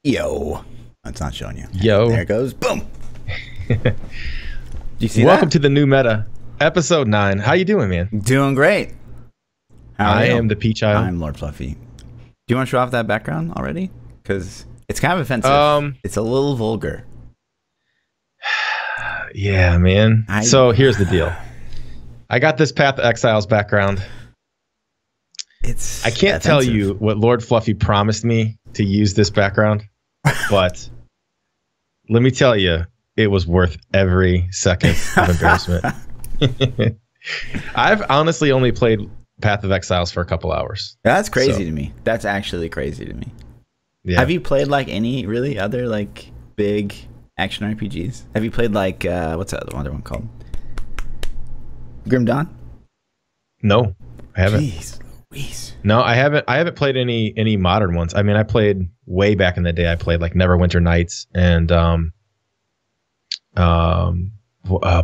Yo. It's not showing you. Yo. There it goes. Boom. Do you see Welcome that? to the new meta, episode 9. How you doing, man? Doing great. How are I you? am ThaPChild. I'm Lord Fluffy. Do you want to show off that background already? Because it's kind of offensive. It's a little vulgar. Yeah, man. So here's the deal. I got this Path of Exiles background. I can't tell you what Lord Fluffy promised me to use this background, but let me tell you, it was worth every second of embarrassment. I've honestly only played Path of Exiles for a couple hours. That's crazy to me. That's actually crazy to me. Yeah. Have you played like any really other like big action RPGs? Have you played like what's that other one called? Grim Dawn? No, I haven't. Jeez Louise. No, I haven't played any modern ones. I mean, I played way back in the day. I played like Neverwinter Nights and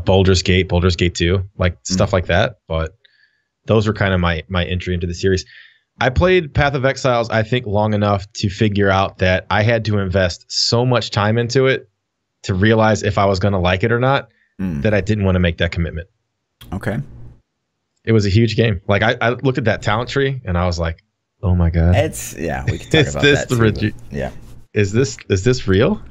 Baldur's Gate 2, like stuff like that. But those were kind of my entry into the series. I played Path of Exiles, I think, long enough to figure out that I had to invest so much time into it to realize if I was going to like it or not, that I didn't want to make that commitment. Okay. It was a huge game. Like I looked at that talent tree and I was like, "Oh my god!" We can talk about that too. Yeah. Is this real?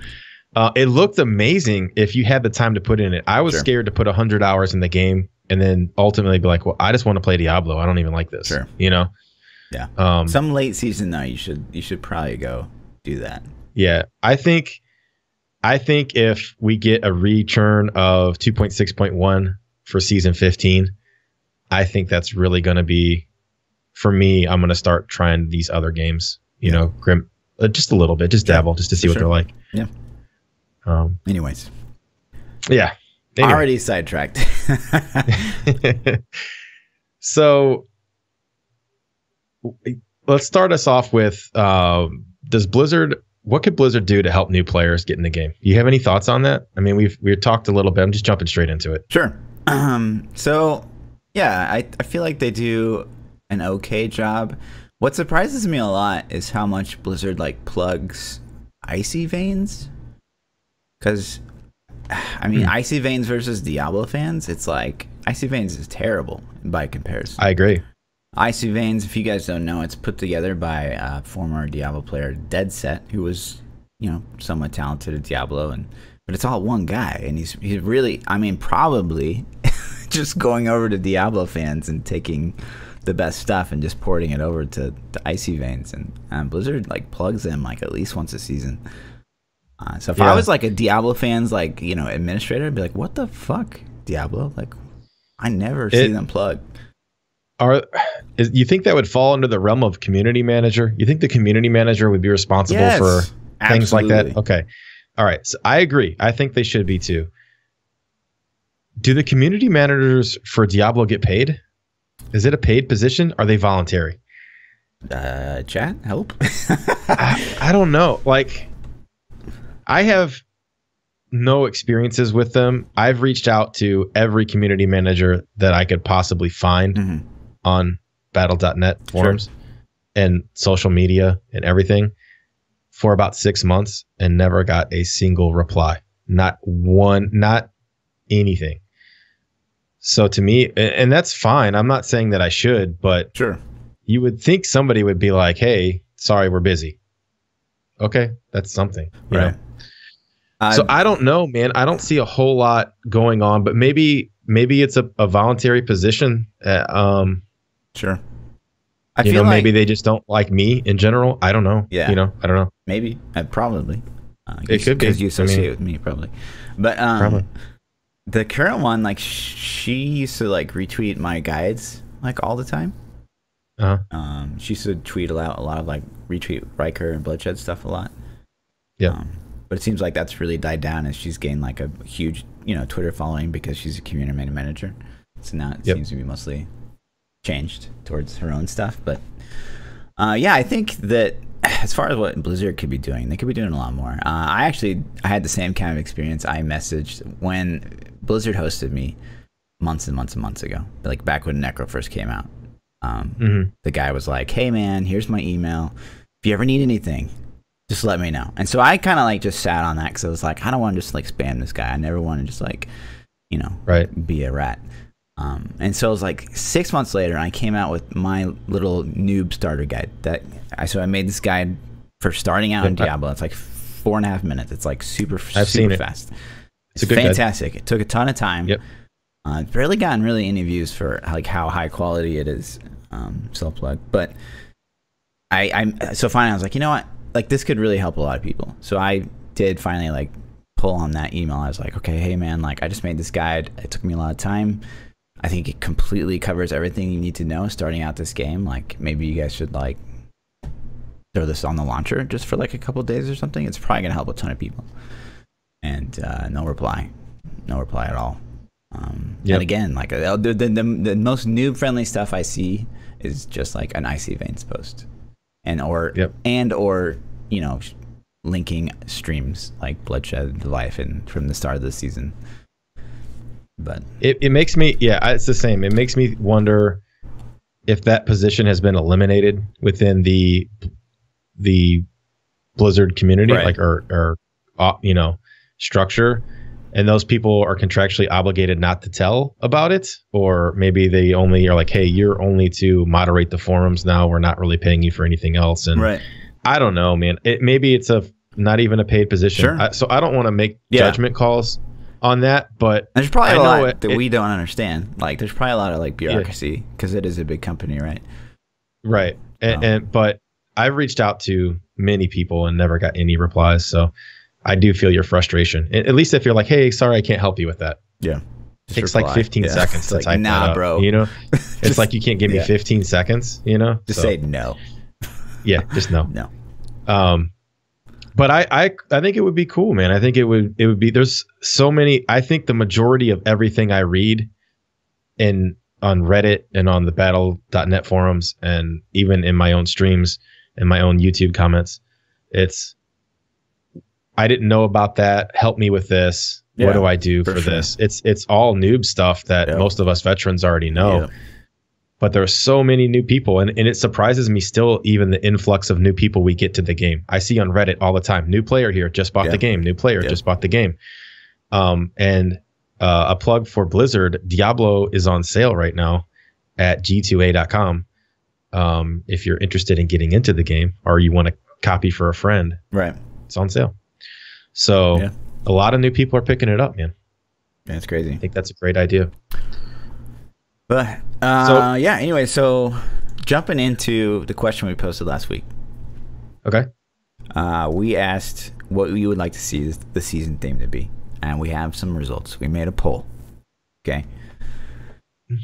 It looked amazing if you had the time to put in it. I was scared to put 100 hours in the game and then ultimately be like, "Well, I just want to play Diablo. I don't even like this." Sure. You know. Yeah. Some late season though, you should probably go do that. Yeah, I think if we get a return of 2.6.1 for season 15, I think that's really going to be, for me, I'm going to start trying these other games, you know, Grim, just a little bit, just dabble, just to see what they're like. Yeah. Anyways. Yeah. Anyway. Already sidetracked. So let's start us off with, what could Blizzard do to help new players get in the game? Do you have any thoughts on that? I mean, we've talked a little bit. I'm just jumping straight into it. Sure. So yeah, I feel like they do an okay job. What surprises me a lot is how much Blizzard like plugs Icy Veins. Because, I mean, Icy Veins versus Diablo fans, it's like, Icy Veins is terrible by comparison. I agree. Icy Veins, if you guys don't know, it's put together by former Diablo player Dead Set, who was, you know, somewhat talented at Diablo, but it's all one guy, and he's really, I mean, probably just going over to Diablo fans and taking the best stuff and just porting it over to Icy Veins, and Blizzard like plugs them like at least once a season. So if I was like a Diablo fan's like, you know, administrator, I'd be like, what the fuck, Diablo? Like, I never see them plug. You think that would fall under the realm of community manager? You think the community manager would be responsible for things like that? Okay. All right. So I agree. I think they should be too. Do the community managers for Diablo get paid? Is it a paid position? Are they voluntary? Chat, help. I don't know. Like, I have no experiences with them. I've reached out to every community manager that I could possibly find on battle.net forums and social media and everything for about 6 months and never got a single reply. Not one, not anything. So to me, and that's fine. I'm not saying that I should, but you would think somebody would be like, hey, sorry, we're busy. Okay, that's something. You know? So I don't know, man. I don't see a whole lot going on, but maybe it's a voluntary position. Sure. I feel like maybe they just don't like me in general. I don't know. Yeah. You know, I don't know. Maybe. Probably. It could be. Because you associate with me, probably. But the current one, like, she used to like retweet my guides like all the time. She used to tweet a lot of like retweet Riker and Bloodshed stuff a lot. Yeah. But it seems like that's really died down as she's gained like a huge, you know, Twitter following because she's a community manager. So now it seems to be mostly changed towards her own stuff. But yeah, I think that as far as what Blizzard could be doing, they could be doing a lot more. I had the same kind of experience. I messaged when Blizzard hosted me months and months and months ago, like back when Necro first came out. The guy was like, hey man, here's my email. If you ever need anything, just let me know. And so I kind of like just sat on that because I was like, I don't want to just like spam this guy. I never want to just like, you know, be a rat. And so it was like 6 months later, and I came out with my little noob starter guide. So I made this guide for starting out in Diablo. It's like 4.5 minutes. It's like super fast. It's a good fantastic guide. It took a ton of time. Yep. Barely gotten really any views for like how high quality it is. Self-plug, but so finally I was like, you know what? Like this could really help a lot of people. So I did finally like pull on that email. I was like, okay, hey man, like I just made this guide. It took me a lot of time. I think it completely covers everything you need to know starting out this game. Like maybe you guys should like throw this on the launcher just for like a couple days or something. It's probably gonna help a ton of people. And no reply at all. And again, like the most noob friendly stuff I see is just like an Icy Veins post, or you know, linking streams like Bloodshed Life and from the start of the season. But it makes me, it's the same. It makes me wonder if that position has been eliminated within the Blizzard community, like or you know, structure, and those people are contractually obligated not to tell about it, or maybe they only are like, hey, you're only to moderate the forums now. We're not really paying you for anything else. And I don't know, man. Maybe it's not even a paid position. Sure. So I don't want to make judgment calls on that, but there's probably a lot that we don't understand. Like there's probably a lot of like bureaucracy because it is a big company, right? Right. But I've reached out to many people and never got any replies. So I do feel your frustration. At least if you're like, hey, sorry, I can't help you with that. Yeah. It takes like 15 seconds to type nah, that up, bro. you know? It's like you can't give me 15 seconds, you know? Just say no. Yeah, just no. No. But I think it would be cool, man. I think it would be, there's so many, I think the majority of everything I read on Reddit and on the battle.net forums and even in my own streams and my own YouTube comments, I didn't know about that. Help me with this. What do I do for this? It's all noob stuff that most of us veterans already know. Yeah. But there are so many new people, and it surprises me still, even the influx of new people we get to the game. I see on Reddit all the time, new player here, just bought the game, new player, just bought the game. And a plug for Blizzard, Diablo is on sale right now at g2a.com. If you're interested in getting into the game or you want a copy for a friend, it's on sale. So a lot of new people are picking it up, man. That's crazy. I think that's a great idea. But anyway, so jumping into the question we posted last week. Okay. We asked what you would like to see the season theme to be, and we have some results. We made a poll. Okay.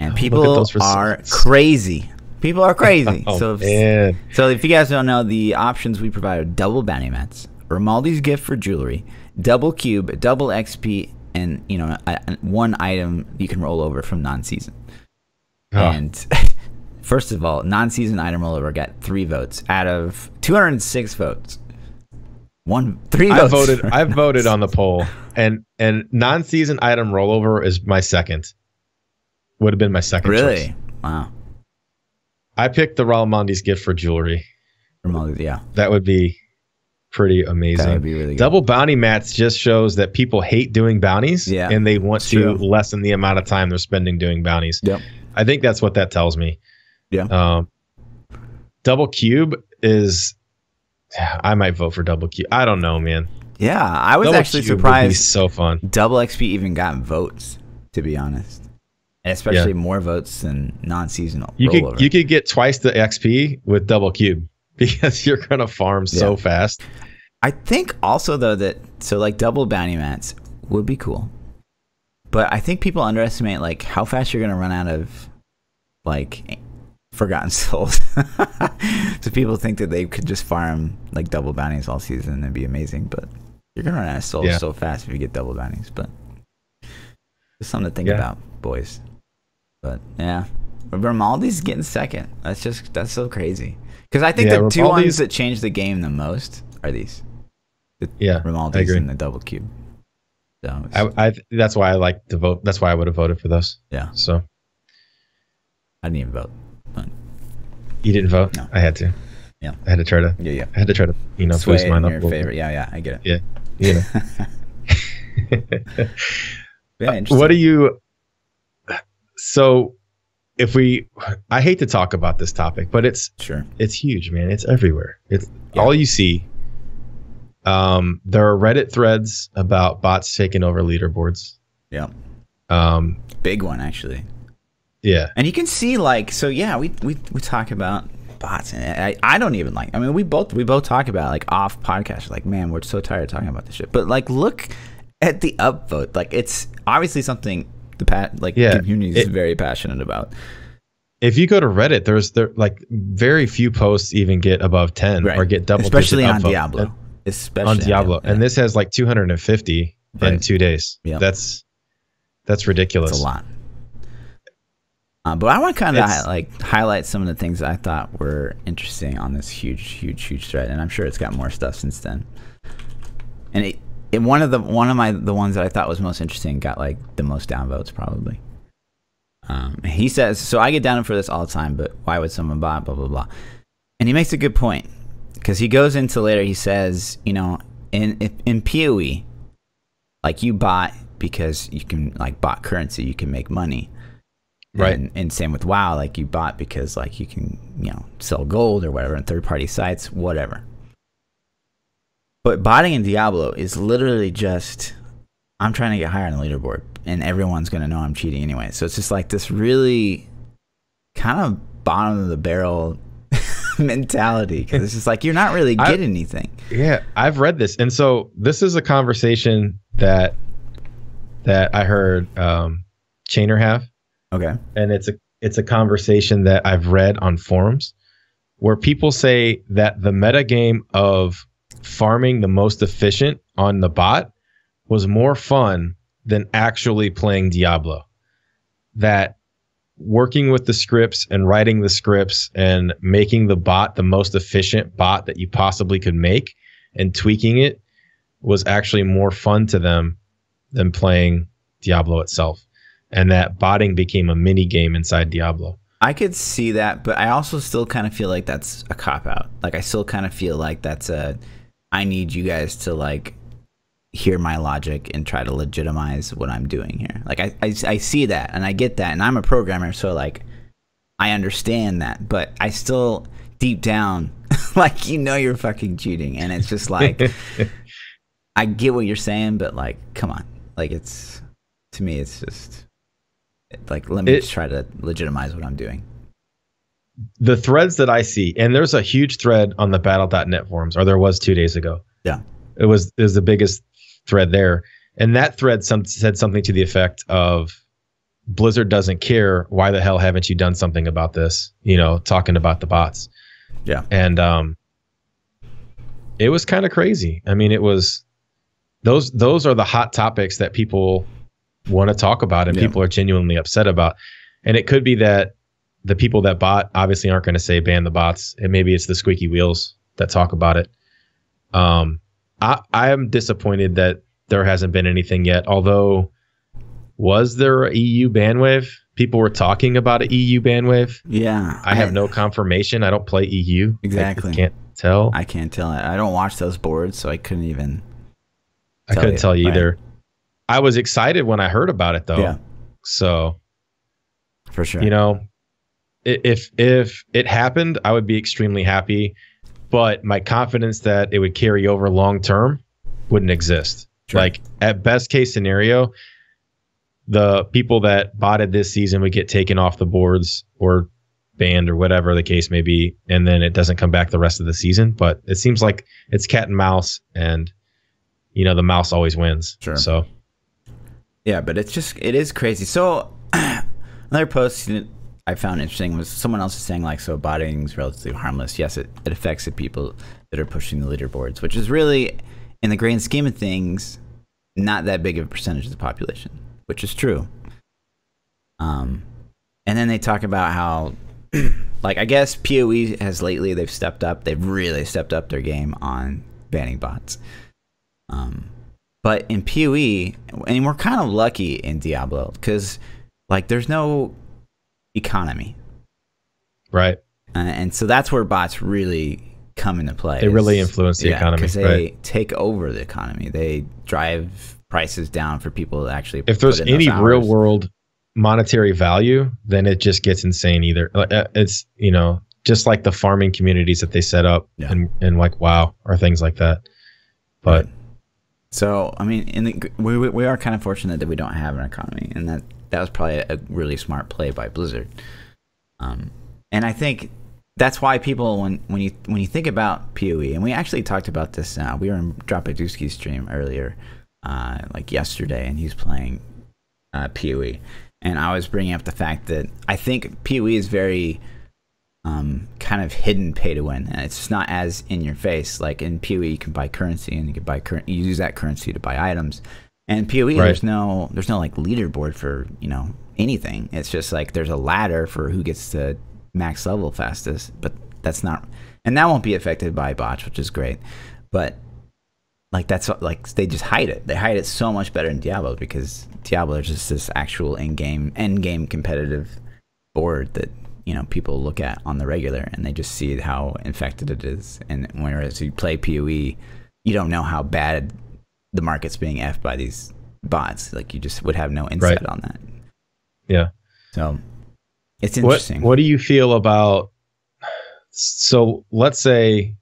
And people are crazy. People are crazy. So if you guys don't know, the options we provided: double bounty mats, Romaldi's gift for jewelry, double cube, double XP, and one item you can roll over from non-season. And first of all, non-season item rollover got 3 votes out of 206 votes. 3 votes. I voted on the poll, and non-season item rollover is my second. Would have been my second choice. Really? Wow. I picked the Ramaldi's gift for jewelry. That would be pretty amazing. That would be really good. Double bounty mats just shows that people hate doing bounties, and they want to lessen the amount of time they're spending doing bounties. Yep. I think that's what that tells me. Yeah. Double cube is, I might vote for double cube. I don't know, man. Yeah, I was actually surprised. Would be so fun. Double XP even got votes, to be honest, and especially more votes than non-seasonal. You could get twice the XP with double cube because you're gonna farm so fast. I think also though that double bounty mats would be cool. But I think people underestimate like how fast you're gonna run out of like Forgotten Souls. So people think that they could just farm like double bounties all season and it'd be amazing, but you're gonna run out of souls so fast if you get double bounties. But it's something to think about, boys. But Romaldi's getting second. That's so crazy. Because I think the two ones that change the game the most are these. Romaldi's and the double cube. So that's why I like to vote. That's why I would have voted for those. Yeah. So I didn't even vote. But you didn't vote? No. I had to. Yeah. I had to try to. Yeah. I had to try to Sway boost mine in up your a little favor. bit. Yeah. I get it. Yeah. You know. Yeah. Interesting. What do you? So, I hate to talk about this topic, but it's huge, man. It's everywhere. It's all you see. There are Reddit threads about bots taking over leaderboards. Yeah. Big one actually. Yeah. And you can see we talk about bots, and I don't even like. I mean, we both talk about like off podcast. Like, man, we're so tired of talking about this shit. But like, look at the upvote. Like, it's obviously something the community is very passionate about. If you go to Reddit, there's very few posts even get above 10 or get double, especially on upvote. Diablo. On Diablo, and this has like 250 in 2 days. Yeah, that's ridiculous. It's a lot. But I want to kind of highlight some of the things that I thought were interesting on this huge thread, and I'm sure it's got more stuff since then. And one of the ones that I thought was most interesting got like the most downvotes probably. He says, so I get down for this all the time, but why would someone bot, blah blah blah. And he makes a good point, because he goes into later, he says, in PoE, like, you bot because you can bot currency, you can make money. Right. And same with WoW, like, you bot because like you can sell gold or whatever on third-party sites, whatever. But botting in Diablo is literally just, I'm trying to get higher on the leaderboard, and everyone's gonna know I'm cheating anyway. So it's just like this really kind of bottom of the barrel mentality, because it's just like you're not really getting anything. Yeah, I've read this, and so this is a conversation that I heard Chainer have. Okay. And it's a conversation that I've read on forums, where people say that the meta game of farming the most efficient on the bot was more fun than actually playing Diablo. That working with the scripts and writing the scripts and making the bot the most efficient bot that you possibly could make and tweaking it was actually more fun to them than playing Diablo itself. And that botting became a mini game inside Diablo. I could see that, but I also still kind of feel like that's a cop-out. Like, I still kind of feel like that's I need you guys to like hear my logic and try to legitimize what I'm doing here. Like, I see that, and I get that, and I'm a programmer, so like I understand that, but I still deep down like, you're fucking cheating, and it's just like I get what you're saying, but like, come on. Like, it's, to me, it's just like, let me just try to legitimize what I'm doing. The threads that I see, and there's a huge thread on the battle.net forums, or there was 2 days ago. Yeah. It was the biggest thread there. And that thread said something to the effect of, Blizzard doesn't care. Why the hell haven't you done something about this? Talking about the bots. Yeah. And it was kind of crazy. I mean, it was, those are the hot topics that people want to talk about, and people are genuinely upset about. And it could be that the people that bot obviously aren't going to say ban the bots, and maybe it's the squeaky wheels that talk about it. I am disappointed that there hasn't been anything yet. Although, was there a EU ban wave? People were talking about a EU ban wave. Yeah, I have no confirmation. I don't play EU. Exactly. I can't tell. I can't tell. I don't watch those boards, so I couldn't even. I couldn't tell you either. I was excited when I heard about it, though. Yeah. So, for sure. If it happened, I would be extremely happy. But my confidence that it would carry over long term wouldn't exist. Sure. Like, at best case scenario, the people that botted this season would get taken off the boards or banned or whatever the case may be, and then it doesn't come back the rest of the season. But it seems like it's cat and mouse, and the mouse always wins. Sure. So. Yeah, but it is crazy. So another post I found interesting was someone else is saying, like, so botting is relatively harmless. Yes, it affects the people that are pushing the leaderboards, which is really, in the grand scheme of things, not that big of a percentage of the population, which is true. And then they talk about how, like, I guess PoE has lately, they've really stepped up their game on banning bots. But in PoE, and we're kind of lucky in Diablo, because like, there's no economy, right? And so that's where bots really come into play. They really influence the economy. Because they take over the economy. They drive prices down for people that actually. If there's any real world monetary value, then it just gets insane. Either it's just like the farming communities that they set up and like WoW or things like that. But so I mean, we are kind of fortunate that we don't have an economy, and that was probably a really smart play by Blizzard. And I think that's why people, when you think about PoE, and we actually talked about this. We were in Droppadewski's stream earlier, like yesterday, and he's playing PoE, and I was bringing up the fact that I think PoE is very kind of hidden pay to win, and it's not as in your face. Like in PoE, you can buy currency, and you can buy you use that currency to buy items. And in PoE, there's no like leaderboard for anything. It's just like there's a ladder for who gets to max level fastest, but that's not, and that won't be affected by bots, which is great. But like that's like they just hide it. They hide it so much better in Diablo, because Diablo is just this actual end game competitive board that people look at on the regular, and they just see how infected it is. And whereas you play PoE, you don't know how bad the market's being effed by these bots. Like you just would have no insight on that. Yeah. So it's interesting. What do you feel about, so let's say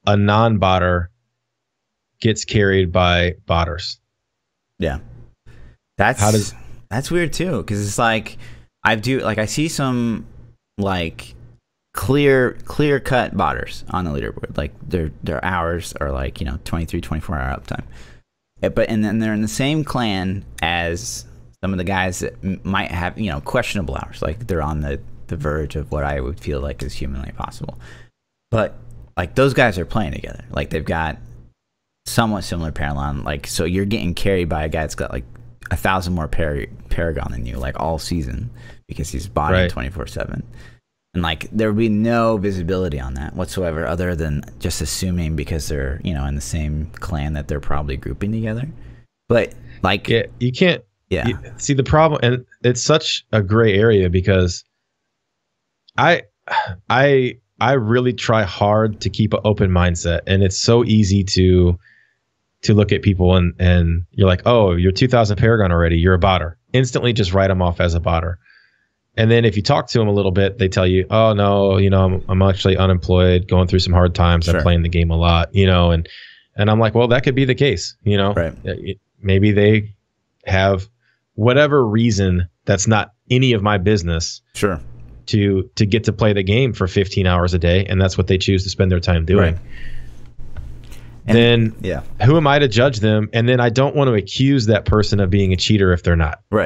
a non-botter gets carried by botters. Yeah. That's weird too, because it's like I see some like clear cut botters on the leaderboard. Like their hours are like 23, 24 hour uptime. And then they're in the same clan as some of the guys that might have questionable hours. Like they're on the verge of what I would feel like is humanly possible. But like those guys are playing together. Like they've got somewhat similar Paragon. Like so you're getting carried by a guy that's got like 1,000 more Paragon than you, like all season, because he's botting 24/7. And like there would be no visibility on that whatsoever, other than just assuming because they're in the same clan that they're probably grouping together. But like you can't. Yeah. See the problem, and it's such a gray area, because I really try hard to keep an open mindset, and it's so easy to look at people and you're like, oh, you're 2,000 Paragon already, you're a botter. Instantly just write them off as a botter. And then if you talk to them a little bit, they tell you, oh no, I'm actually unemployed, going through some hard times. I'm playing the game a lot, and I'm like, well, that could be the case, maybe they have whatever reason that's not any of my business. To get to play the game for 15 hours a day, and that's what they choose to spend their time doing. And then who am I to judge them? And then I don't want to accuse that person of being a cheater if they're not. And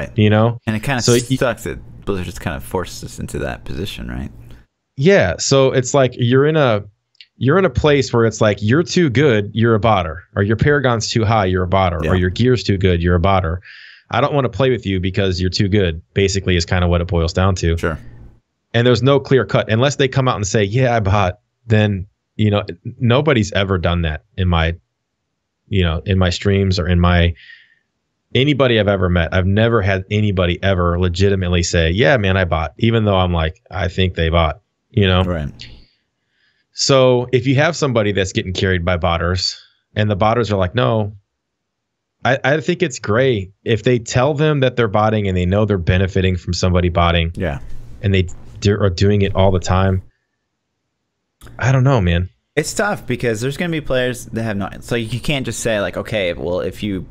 it kind of sucks that Blizzard just kind of forced us into that position, right? Yeah. So it's like you're in a place where it's like you're too good, you're a botter, or your Paragon's too high, you're a botter, or your gear's too good, you're a botter. I don't want to play with you because you're too good, basically, is kind of what it boils down to. And there's no clear cut unless they come out and say, yeah, I bot. Then nobody's ever done that in my streams or in anybody I've ever met. I've never had anybody ever legitimately say, yeah, man, I bot, even though I'm like, I think they bot, So if you have somebody that's getting carried by botters, and the botters are like, no, I think it's gray if they tell them that they're botting and they know they're benefiting from somebody botting. And they are doing it all the time. I don't know, man. It's tough because there's going to be players that have no. So you can't just say like, okay, well, if you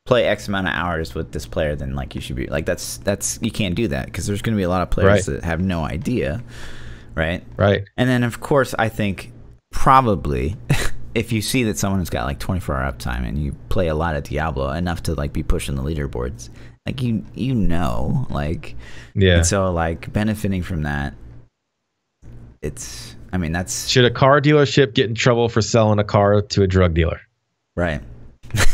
play X amount of hours with this player, then like you should be like that's you can't do that, because there's going to be a lot of players that have no idea, right? And then of course I think probably if you see that someone has got like 24-hour uptime and you play a lot of Diablo enough to like be pushing the leaderboards, like like and so like benefiting from that, should a car dealership get in trouble for selling a car to a drug dealer?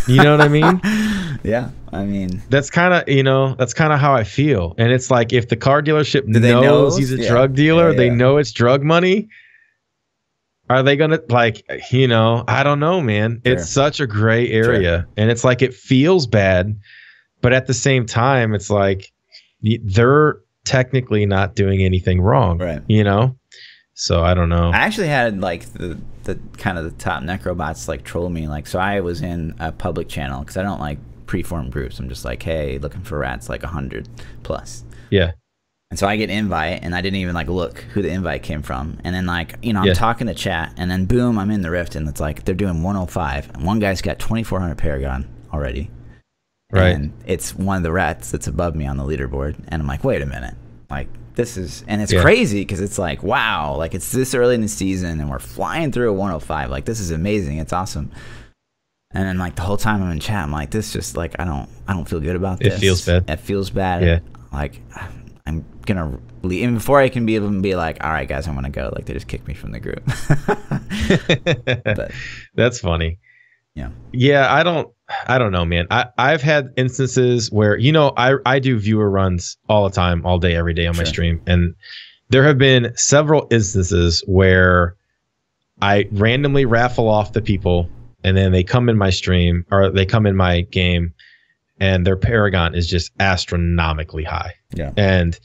You know what I mean? That's kind of how I feel. And it's like, if the car dealership knows he's a drug dealer, they know it's drug money. Are they gonna I don't know, man. It's such a gray area, and it's like it feels bad, but at the same time, it's like they're technically not doing anything wrong, So I don't know. I actually had like the kind of the top necrobots like troll me. Like, so I was in a public channel because I don't like preformed groups. I'm just like, hey, looking for rats like 100 plus. Yeah. And so I get invite, and I didn't even like look who the invite came from. And then like, you know, I'm talking to chat, and then boom, I'm in the rift, and it's like they're doing 105, and one guy's got 2,400 Paragon already. Right. And it's one of the rats that's above me on the leaderboard, and I'm like, wait a minute, like this is, and it's crazy because it's like, wow, like it's this early in the season, and we're flying through a 105. Like this is amazing, it's awesome. And then like the whole time I'm in chat, I'm like, this just like I don't feel good about this. It feels bad. It feels bad. Yeah. Like I'm gonna leave, and before I can be able to be like, all right guys, I'm gonna go, like they just kicked me from the group. But that's funny. Yeah, I don't know, man. I've had instances where, you know, I do viewer runs all the time, all day, every day on my stream, and there have been several instances where I randomly raffle off the people, and then they come in my stream, or they come in my game, and their Paragon is just astronomically high. Yeah. And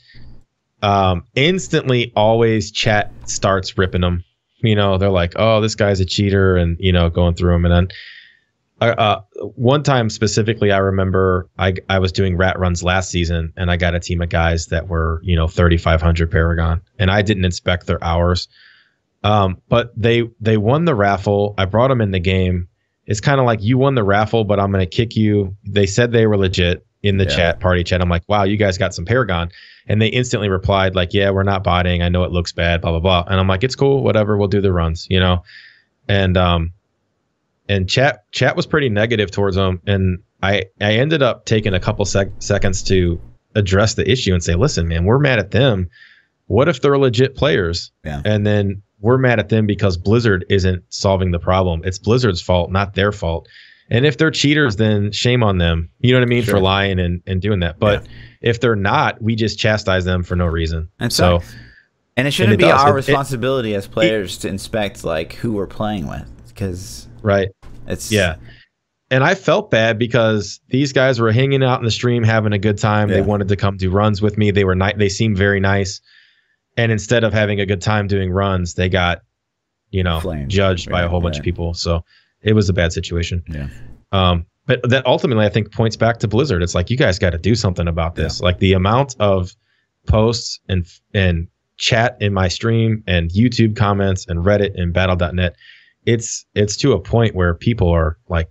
instantly always chat starts ripping them. You know, they're like, oh, this guy's a cheater, and, you know, going through them. And then one time specifically, I remember I was doing rat runs last season, and I got a team of guys that were, you know, 3,500 Paragon, and I didn't inspect their hours. But they won the raffle. I brought them in the game. It's kind of like, you won the raffle, but I'm going to kick you. They said they were legit in the party chat. I'm like, wow, you guys got some Paragon. And they instantly replied like, yeah, we're not botting. I know it looks bad, blah, blah, blah. And I'm like, it's cool, whatever. We'll do the runs, you know? And chat was pretty negative towards them. And I ended up taking a couple seconds to address the issue and say, listen, man, we're mad at them. What if they're legit players? Yeah. And then we're mad at them because Blizzard isn't solving the problem. It's Blizzard's fault, not their fault. And if they're cheaters, then shame on them. You know what I mean? Sure. For lying and doing that. But if they're not, we just chastise them for no reason. And so, and it shouldn't be our responsibility as players to inspect like who we're playing with, because it's And I felt bad because these guys were hanging out in the stream, having a good time. They wanted to come do runs with me. They were they seemed very nice. And instead of having a good time doing runs, they got, you know, judged by a whole bunch of people. So it was a bad situation. Yeah. But that ultimately, I think, points back to Blizzard. It's like, you guys got to do something about this. Like the amount of posts and chat in my stream and YouTube comments and Reddit and Battle.net, it's to a point where people are like,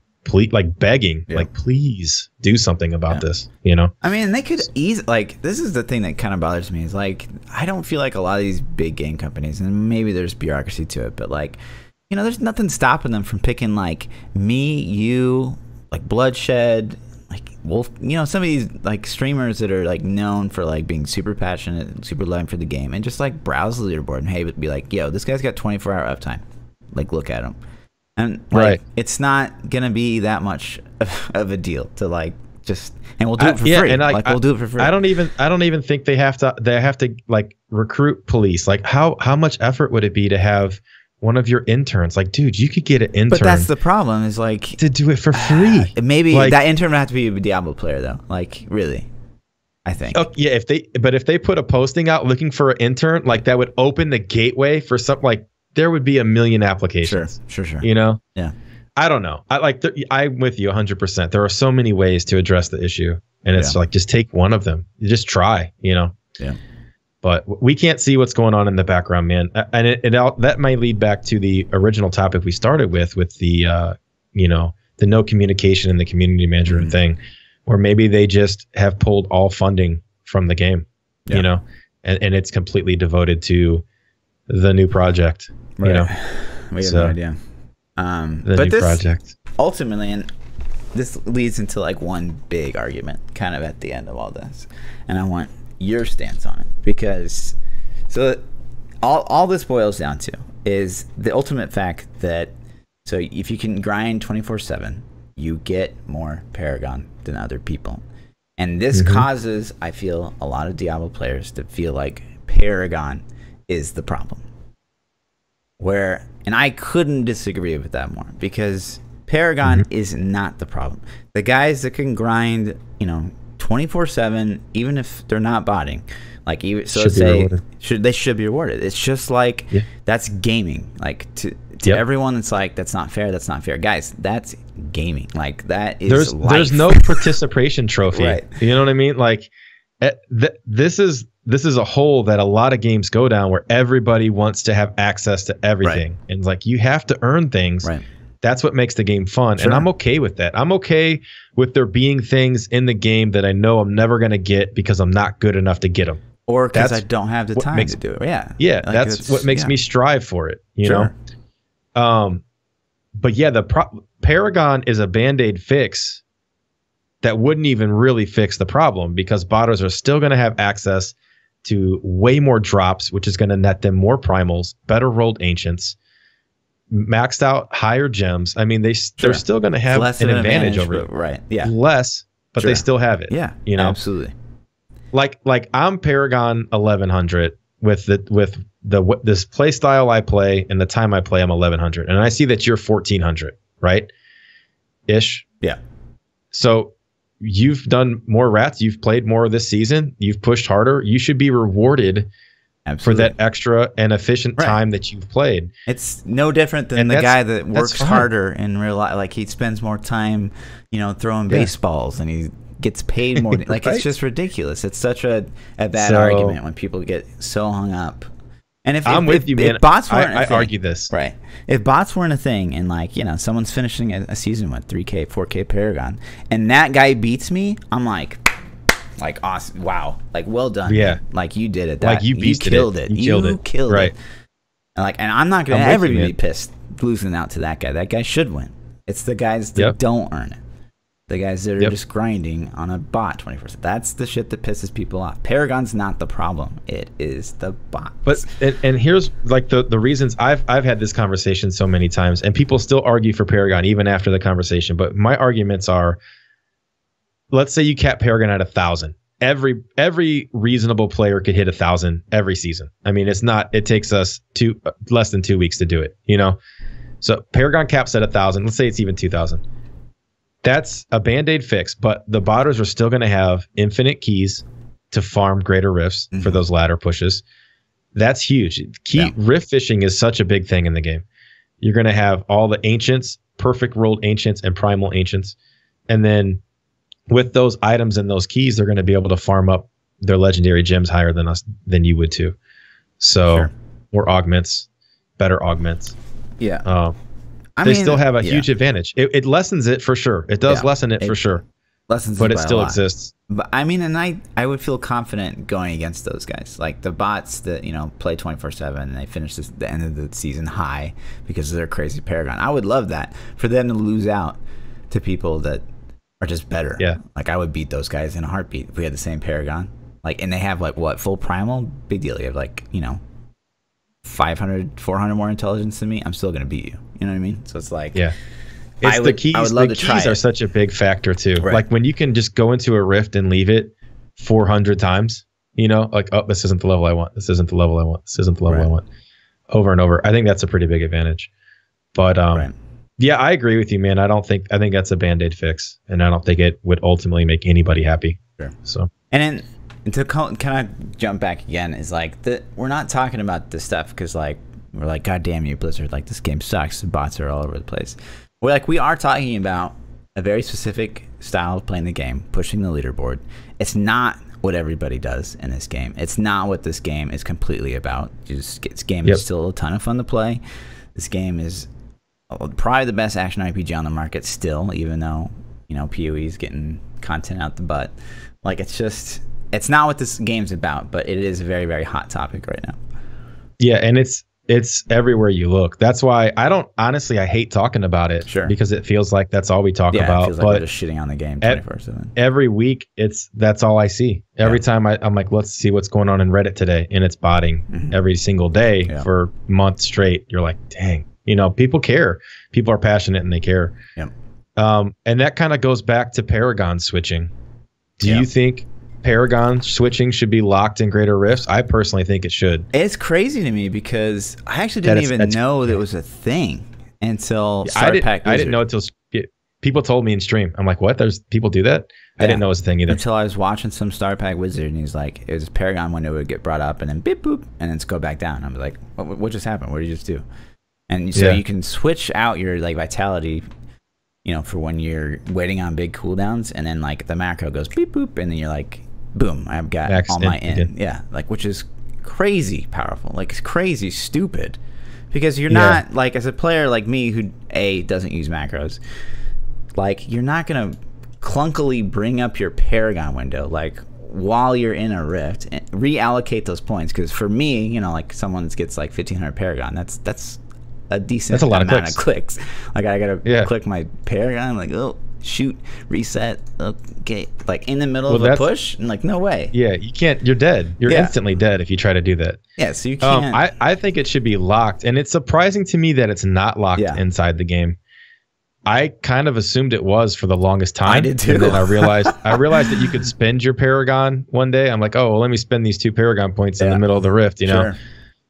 begging, like, please do something about this, you know? I mean, they could like, this is the thing that kind of bothers me, is like, I don't feel like a lot of these big game companies, and maybe there's bureaucracy to it, but like, you know, there's nothing stopping them from picking like me, you, like Bloodshed, like Wolf, you know, some of these like streamers that are like known for like being super passionate and super loving for the game, and just like browse the leaderboard and hey, be like, yo, this guy's got 24-hour uptime. Like, look at him. And like, it's not gonna be that much of a deal to like just, and we'll do it for free. And like we'll do it for free. I don't even think they have to like recruit police. Like how much effort would it be to have one of your interns? Like, dude, you could get an intern. But that's the problem, is like to do it for free. Maybe like, that intern would have to be a Diablo player though. Like, really, I think. Oh yeah, if they put a posting out looking for an intern, like that would open the gateway for something. Like, there would be a million applications. Sure. You know? Yeah. I don't know. I'm with you 100%. There are so many ways to address the issue, and it's like, just take one of them. You just try, you know? Yeah. But we can't see what's going on in the background, man. And that might lead back to the original topic we started with the, you know, the no communication and the community manager thing, where maybe they just have pulled all funding from the game, you know, and it's completely devoted to the new project. You know, we have no idea. But this project ultimately, and this leads into like one big argument kind of at the end of all this, and I want your stance on it, because so all this boils down to is the ultimate fact that, so if you can grind 24/7, you get more Paragon than other people, and this causes, I feel, a lot of Diablo players to feel like Paragon is the problem. And I couldn't disagree with that more, because Paragon is not the problem. The guys that can grind, you know, 24/7, even if they're not botting, Like even so, they should be rewarded. It's just like that's gaming. Like to everyone, it's like that's not fair. That's not fair, guys. That's gaming. Like that is. There's no participation trophy. Right. You know what I mean? Like this is a hole that a lot of games go down where everybody wants to have access to everything, and it's like you have to earn things. Right. That's what makes the game fun, and I'm okay with that. I'm okay with there being things in the game that I know I'm never going to get because I'm not good enough to get them. Or because I don't have the time to do it. Yeah. Yeah, like that's what makes me strive for it, you know? But yeah, Paragon is a Band-Aid fix that wouldn't even really fix the problem because botters are still going to have access to way more drops, which is going to net them more primals, better rolled ancients, maxed out higher gems. I mean, they're still going to have an advantage over it. Right. Yeah. Less, but they still have it. Yeah. You know? Absolutely. Like I'm Paragon 1100 with this play style I play and the time I play, I'm 1100, and I see that you're 1400, right? Ish. Yeah. So you've done more rats. You've played more this season. You've pushed harder. You should be rewarded for that extra and efficient time that you've played. It's no different than the guy that works harder in real life. Like he spends more time, throwing baseballs, and he gets paid more. Like it's just ridiculous. It's such a bad argument when people get so hung up. And if bots weren't I argue this. Right. If bots weren't a thing and someone's finishing a season with 3K, 4K Paragon and that guy beats me, I'm like awesome. Wow. Like well done. Yeah. Man. Like you did it. You killed it. You killed it. And I'm not going to ever be pissed losing out to that guy. That guy should win. It's the guys that don't earn it. The guys that are just grinding on a bot 24/7. That's the shit that pisses people off. Paragon's not the problem. It is the bot. But and here's like the reasons I've had this conversation so many times, and people still argue for Paragon even after the conversation. But my arguments are, let's say you cap Paragon at 1,000. Every reasonable player could hit 1,000 every season. I mean, it takes us less than 2 weeks to do it. So Paragon caps at 1,000. Let's say it's even 2,000. That's a Band-Aid fix, but the botters are still going to have infinite keys to farm greater rifts for those ladder pushes. That's huge. Rift fishing is such a big thing in the game. You're going to have all the ancients, perfect rolled ancients and primal ancients. And then with those items and those keys, they're going to be able to farm up their legendary gems higher than you would too. So more augments, better augments. Yeah. They still have a huge advantage. It lessens it for sure. It does lessen it for sure. But it still exists. But and I would feel confident going against those guys. Like the bots that, play 24/7 and they finish the end of the season high because of their crazy Paragon. I would love that for them to lose out to people that are just better. Yeah. Like I would beat those guys in a heartbeat if we had the same Paragon. And they have full primal? Big deal. You have 500, 400 more intelligence than me. I'm still going to beat you. You know what I mean? So it's like, it's the keys. The keys are such a big factor too. Right. Like when you can just go into a rift and leave it 400 times, this isn't the level I want. This isn't the level I want. This isn't the level I want. Over and over. I think that's a pretty big advantage. But yeah, I agree with you, man. I think that's a Band-Aid fix, and I don't think it would ultimately make anybody happy. Sure. So and to kind of jump back again is we're not talking about this stuff because we're like, God damn you, Blizzard, this game sucks. The bots are all over the place. We are talking about a very specific style of playing the game, pushing the leaderboard. It's not what everybody does in this game. It's not what this game is completely about. This game is still a ton of fun to play. This game is probably the best action RPG on the market still, even though, PoE is getting content out the butt. It's not what this game's about, but it is a very, very hot topic right now. Yeah, and it's everywhere you look. That's why I hate talking about it. Sure. Because it feels like that's all we talk about. It feels like we're just shitting on the game 24/7. Every week, that's all I see. Every time I'm like, let's see what's going on in Reddit today, and it's botting every single day for months straight. You're like, dang, people care. People are passionate and they care. Yep. And that kind of goes back to Paragon switching. Do you think Paragon switching should be locked in greater rifts? I personally think it should. It's crazy to me because I actually didn't even know that was a thing until I didn't know until people told me in stream. I'm like, what? There's people do that? I didn't know it was a thing either. Until I was watching some Star Pack Wizard, and he's like, it was Paragon window would get brought up, and then beep boop, and then it's go back down. I'm like, what just happened? What did you just do? And so you can switch out your like vitality, you know, for when you're waiting on big cooldowns, and then like the macro goes beep boop, and then you're like, boom, I've got all my in. Yeah, like, which is crazy powerful, like it's crazy stupid, because you're not like, as a player like me who doesn't use macros, like you're not gonna clunkily bring up your Paragon window like while you're in a rift and reallocate those points, because for me, you know, like someone gets like 1500 Paragon, that's a decent amount of clicks. Like I gotta click my Paragon, like, oh shoot, reset, okay, like in the middle of a push, and like, no way. Yeah, you can't, you're dead. You're instantly dead if you try to do that. Yeah, so you can't. I think it should be locked, and it's surprising to me that it's not locked inside the game. I kind of assumed it was for the longest time. I did too. And then I realized that you could spend your Paragon one day. I'm like, oh, well, let me spend these 2 Paragon points in the middle of the rift, you know?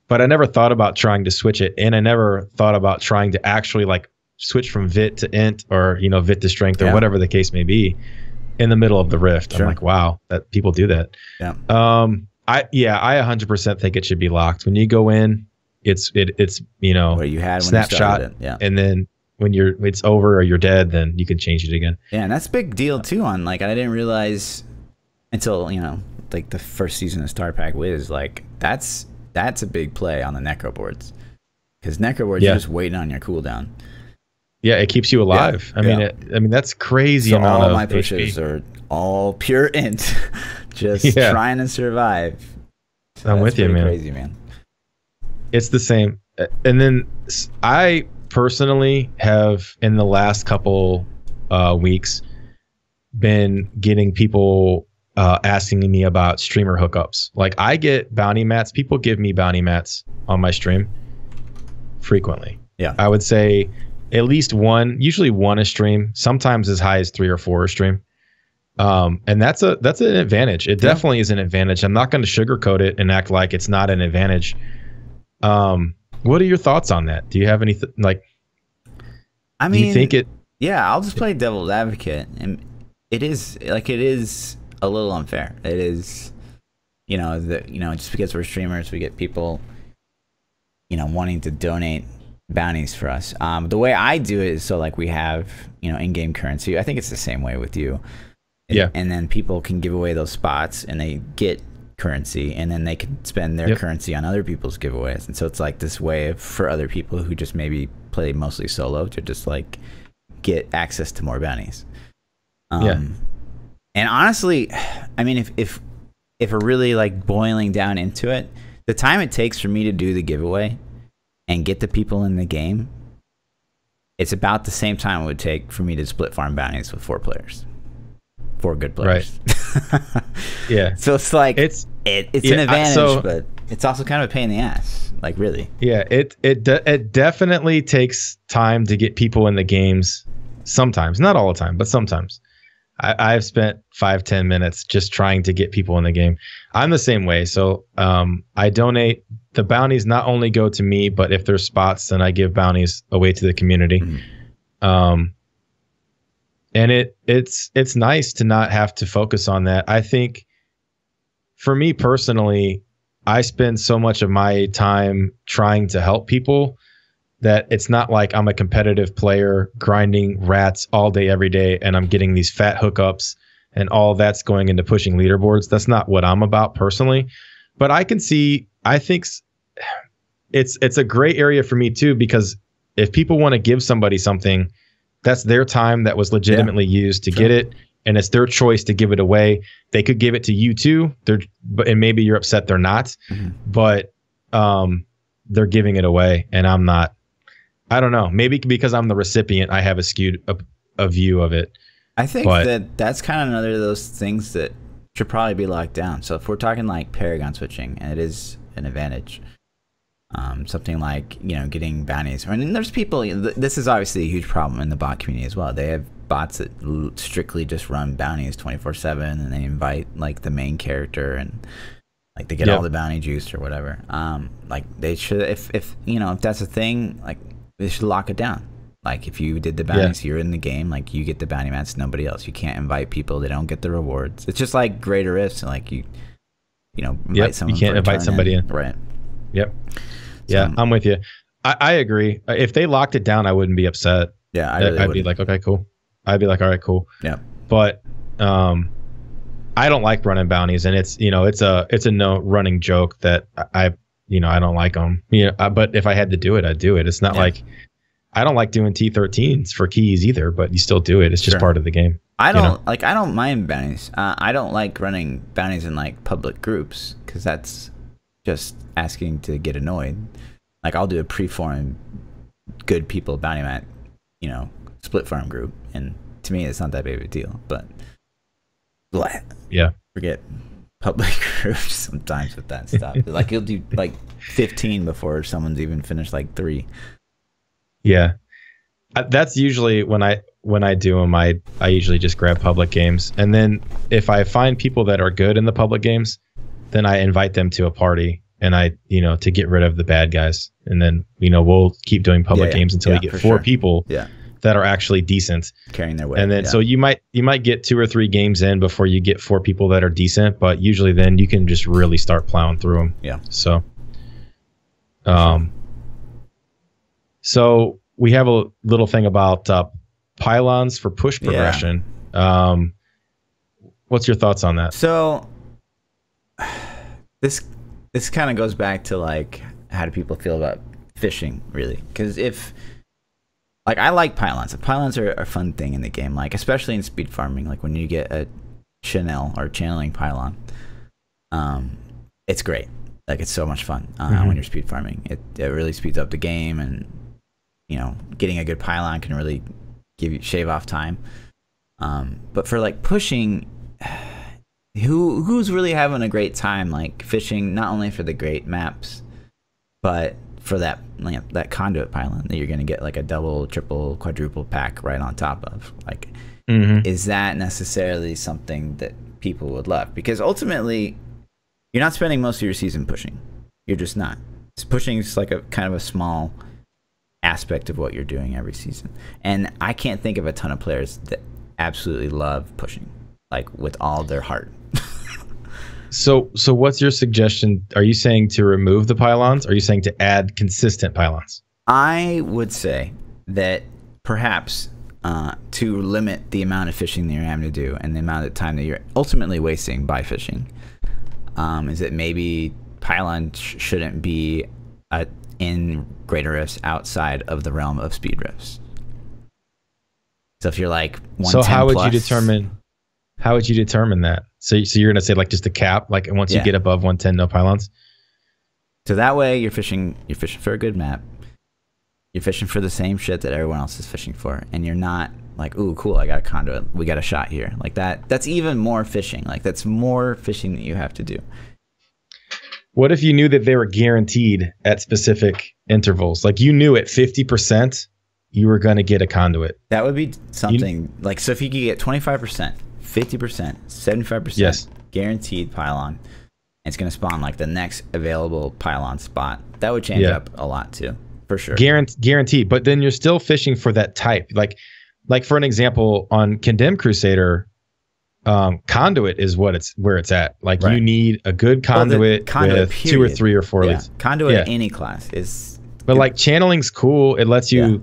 But I never thought about trying to switch it, and I never thought about trying to actually like switch from Vit to Int, or, you know, Vit to Strength, or whatever the case may be, in the middle of the rift. I'm like, wow, that people do that. Yeah. I 100% think it should be locked. When you go in, it's you know, what you had snapshot, when you started it. And then when it's over or you're dead, then you can change it again. Yeah, and that's a big deal too. On like, I didn't realize until, you know, like the first season of Star Pack Wiz, like that's a big play on the necro boards, because necro boards you're just waiting on your cooldown. Yeah, it keeps you alive. I mean, that's crazy. So amount all of my pushes are all pure int, just trying to survive. So I'm with you, man. Crazy, man. It's the same. And then I personally have, in the last couple weeks, been getting people asking me about streamer hookups. Like, I get bounty mats. People give me bounty mats on my stream frequently. Yeah, I would say at least one, usually one a stream, sometimes as high as 3 or 4 a stream. And that's an advantage. It definitely is an advantage. I'm not going to sugarcoat it and act like it's not an advantage. What are your thoughts on that? Do you have any like? I mean, do you think it? Yeah, I'll just play devil's advocate, and it is a little unfair. It is, you know, just because we're streamers, we get people, you know, wanting to donate bounties for us. The way I do it is, so like we have, you know, in-game currency. I think it's the same way with you. And then people can give away those spots, and they get currency, and then they can spend their currency on other people's giveaways. And so it's like this way for other people who just maybe play mostly solo to just like get access to more bounties. And honestly, I mean, if we're really like boiling down into it, the time it takes for me to do the giveaway and get the people in the game, it's about the same time it would take for me to split farm bounties with 4 players. 4 good players. Right. So it's like it's an advantage, but it's also kind of a pain in the ass. Like, really. Yeah. It definitely takes time to get people in the games. Sometimes, not all the time, but sometimes. I've spent 5-10 minutes just trying to get people in the game. I'm the same way. So I donate. The bounties not only go to me, but if there's spots, then I give bounties away to the community. And it's nice to not have to focus on that. I think for me personally, I spend so much of my time trying to help people that it's not like I'm a competitive player grinding rats all day, every day, and I'm getting these fat hookups and all that's going into pushing leaderboards. That's not what I'm about personally. But I can see, I think it's a gray area for me too, because if people want to give somebody something, that's their time that was legitimately used to get it, and it's their choice to give it away. They could give it to you too, and maybe you're upset they're not, but they're giving it away, and I'm not. I don't know. Maybe because I'm the recipient, I have a skewed a view of it. I think that's kind of another of those things that should probably be locked down. So if we're talking like Paragon switching, and it is an advantage. Something like, you know, getting bounties. I mean, there's people, this is obviously a huge problem in the bot community as well. They have bots that strictly just run bounties 24/7, and they invite like the main character, and like they get all the bounty juice or whatever. Like they should, if you know, if that's a thing, like they should lock it down. Like if you did the bounties, you're in the game. Like you get the bounty mats, nobody else. You can't invite people; they don't get the rewards. It's just like Greater Rifts, and like you know, invite someone. You can't invite somebody in. Right. Yep. Yeah, I'm with you. I agree. If they locked it down, I wouldn't be upset. Yeah, I'd be like, okay, cool. I'd be like, all right, cool. Yeah. But I don't like running bounties, and it's a no running joke that I don't like them. But if I had to do it, I'd do it. It's not like I don't like doing T13s for keys either, but you still do it. It's just part of the game. I don't mind bounties. I don't like running bounties in like public groups because that's just asking to get annoyed. Like I'll do a pre-formed good people bounty mat, split farm group, and to me it's not that big of a deal. But forget public groups sometimes with that stuff. Like you'll do like 15 before someone's even finished like 3. Yeah, that's usually when I do them. I usually just grab public games, and then if I find people that are good in the public games, then I invite them to a party, and to get rid of the bad guys, and then we'll keep doing public games until we get 4 people that are actually decent, carrying their weight. And then so you might get 2 or 3 games in before you get 4 people that are decent, but usually then you can just really start plowing through them. Yeah. So, so we have a little thing about pylons for push progression. Yeah. What's your thoughts on that? So this kind of goes back to like, how do people feel about fishing, really? Because I like pylons. Pylons are a fun thing in the game, like especially in speed farming. Like when you get a channeling pylon, it's great. Like it's so much fun when you're speed farming. It really speeds up the game, and getting a good pylon can really shave off time. But for like pushing, who's really having a great time like fishing? Not only for the great maps, but for that conduit pylon that you're going to get like a double, triple, quadruple pack right on top of. Like, is that necessarily something that people would love? Because ultimately, you're not spending most of your season pushing. You're just not. Pushing is like a kind of a small aspect of what you're doing every season. And I can't think of a ton of players that absolutely love pushing, like with all their heart. So what's your suggestion? Are you saying to remove the pylons? Or are you saying to add consistent pylons? I would say that perhaps to limit the amount of fishing that you're having to do and the amount of time that you're ultimately wasting by fishing, is that maybe pylon shouldn't be in greater rifts outside of the realm of speed rifts. So if you're like 110 so how would plus, you determine that? So you're gonna say like just a cap, like once you get above 110, no pylons. So that way you're fishing for a good map. You're fishing for the same shit that everyone else is fishing for, and you're not like, ooh, cool, I got a conduit, we got a shot here. Like that's even more fishing. Like that's more fishing that you have to do. What if you knew that they were guaranteed at specific intervals? Like you knew at 50% you were going to get a conduit. That would be something like, so if you could get 25%, 50%, 75% guaranteed pylon, and it's going to spawn like the next available pylon spot, that would change up a lot too, for sure. Guaranteed. But then you're still fishing for that type. Like for an example, on Condemned Crusader, conduit is where it's at. Like you need a good conduit, with period. 2 or 3 or 4 leads. Conduit any class is. But like channeling's cool. It lets you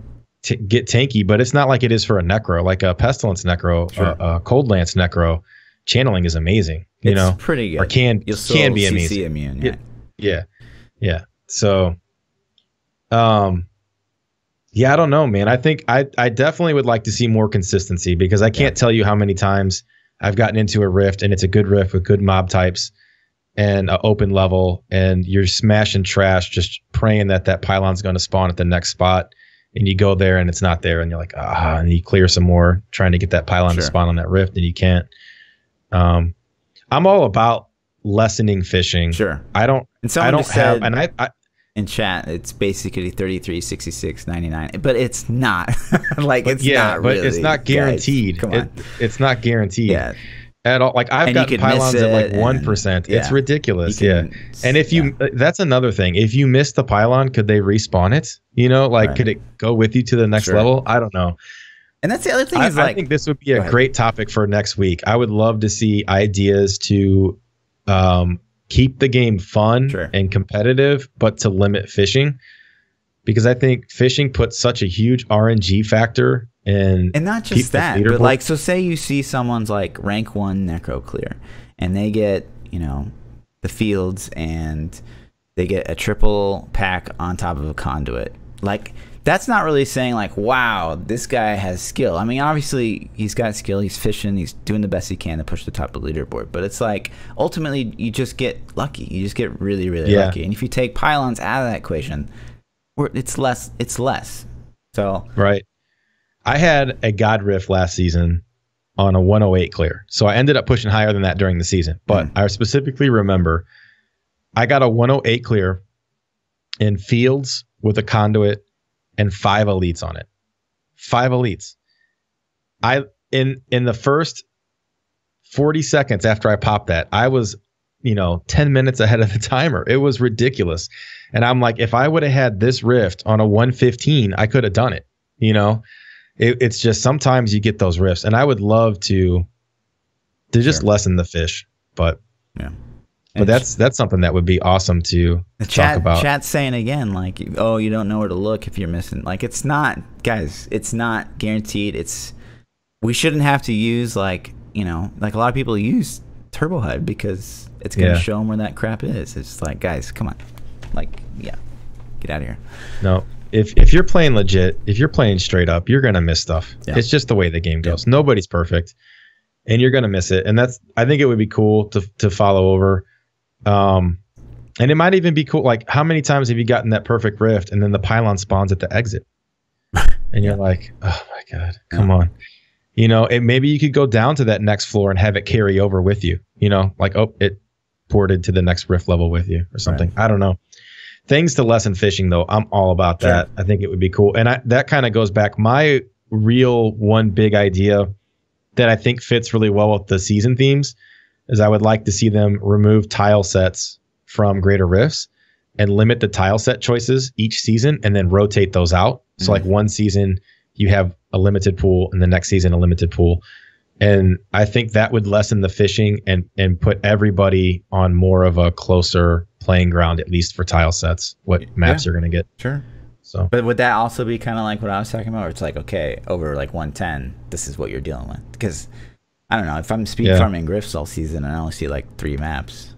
get tanky, but it's not like it is for a necro, like a pestilence necro, a cold lance necro. Channeling is amazing. It's pretty good. Or can be CC amazing. Immune, yeah. So, yeah, I don't know, man. I think I definitely would like to see more consistency, because I can't tell you how many times I've gotten into a rift and it's a good rift with good mob types and an open level, and you're smashing trash, just praying that pylon's going to spawn at the next spot, and you go there and it's not there, and you're like, and you clear some more trying to get that pylon to spawn on that rift, and you can't. I'm all about lessening fishing. Sure. I don't have, and I in chat, it's basically 33, 66, 99, but it's not. Like, it's not but really. it's not guaranteed. Guys, come on. It's not guaranteed. Yeah. at all. Like I've got pylons at like 1%. It's ridiculous. Yeah. And if you, that's another thing. If you miss the pylon, could they respawn it? You know, like could it go with you to the next level? I don't know. And that's the other thing I think this would be a great topic for next week. I would love to see ideas to keep the game fun and competitive, but to limit fishing. Because I think fishing puts such a huge RNG factor in. And not just that, but like, so say you see someone's like rank 1 necro clear and they get, you know, the fields and they get a triple pack on top of a conduit. Like, that's not really saying like, wow, this guy has skill. I mean, obviously he's got skill, he's fishing, he's doing the best he can to push the top of the leaderboard. But it's like, ultimately, you just get lucky. You just get really, really lucky. And if you take pylons out of that equation, it's less. So I had a God Rift last season on a 108 clear. So I ended up pushing higher than that during the season. But I specifically remember I got a 108 clear in fields with a conduit and 5 elites on it. 5 elites. In the first 40 seconds after I popped that, I was 10 minutes ahead of the timer. It was ridiculous. And I'm like, if I would have had this rift on a 115, I could have done it. You know, it's just sometimes you get those rifts, and I would love to just lessen the fish. But but that's something that would be awesome to talk about. Chat's saying again, like, oh, you don't know where to look if you're missing. Like, it's not, guys, it's not guaranteed. We shouldn't have to use like a lot of people use Turbo HUD because it's going to show them where that crap is. It's like, guys, come on. Like, get out of here. No, if you're playing legit, if you're playing straight up, you're going to miss stuff. Yeah. It's just the way the game goes. Nobody's perfect, and you're going to miss it. And I think it would be cool to follow over. And it might even be cool. Like, how many times have you gotten that perfect rift and then the pylon spawns at the exit? And you're like, oh my God, come on. You know, maybe you could go down to that next floor and have it carry over with you. You know, like, oh, it ported to the next rift level with you or something. I don't know. Things to lessen fishing, though, I'm all about that. I think it would be cool. And that kind of goes back. My real one big idea that I think fits really well with the season themes is I would like to see them remove tile sets from Greater Rifts and limit the tile set choices each season and then rotate those out. So like one season you have a limited pool and the next season a limited pool. And I think that would lessen the fishing and put everybody on more of a closer playing ground, at least for tile sets, what maps you're going to get. Sure. So, but would that also be kind of like what I was talking about, where it's like, okay, over like 110, this is what you're dealing with? Because I don't know, if I'm speed farming grifts all season and I only see like 3 maps,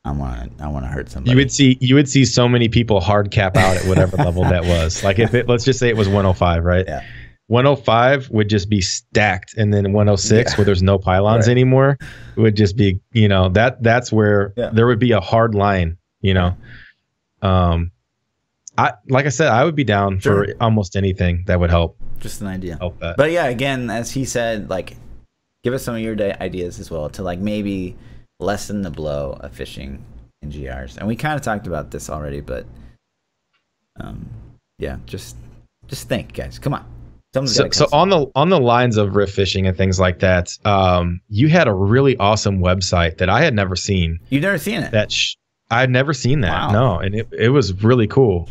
I want to hurt somebody. You would see so many people hard cap out at whatever level that was. Like if let's just say it was 105, right? Yeah. 105 would just be stacked, and then 106 where there's no pylons anymore would just be, that's where there would be a hard line, like I said, I would be down for almost anything that would help. Just an idea. Help that. But yeah, again, as he said, like, give us some of your ideas as well to like maybe lessen the blow of fishing in GRs. And we kind of talked about this already, but just think, guys. Come on. So on the lines of rift fishing and things like that, you had a really awesome website that I had never seen. You've never seen it? I'd never seen that. Wow. No, and it was really cool.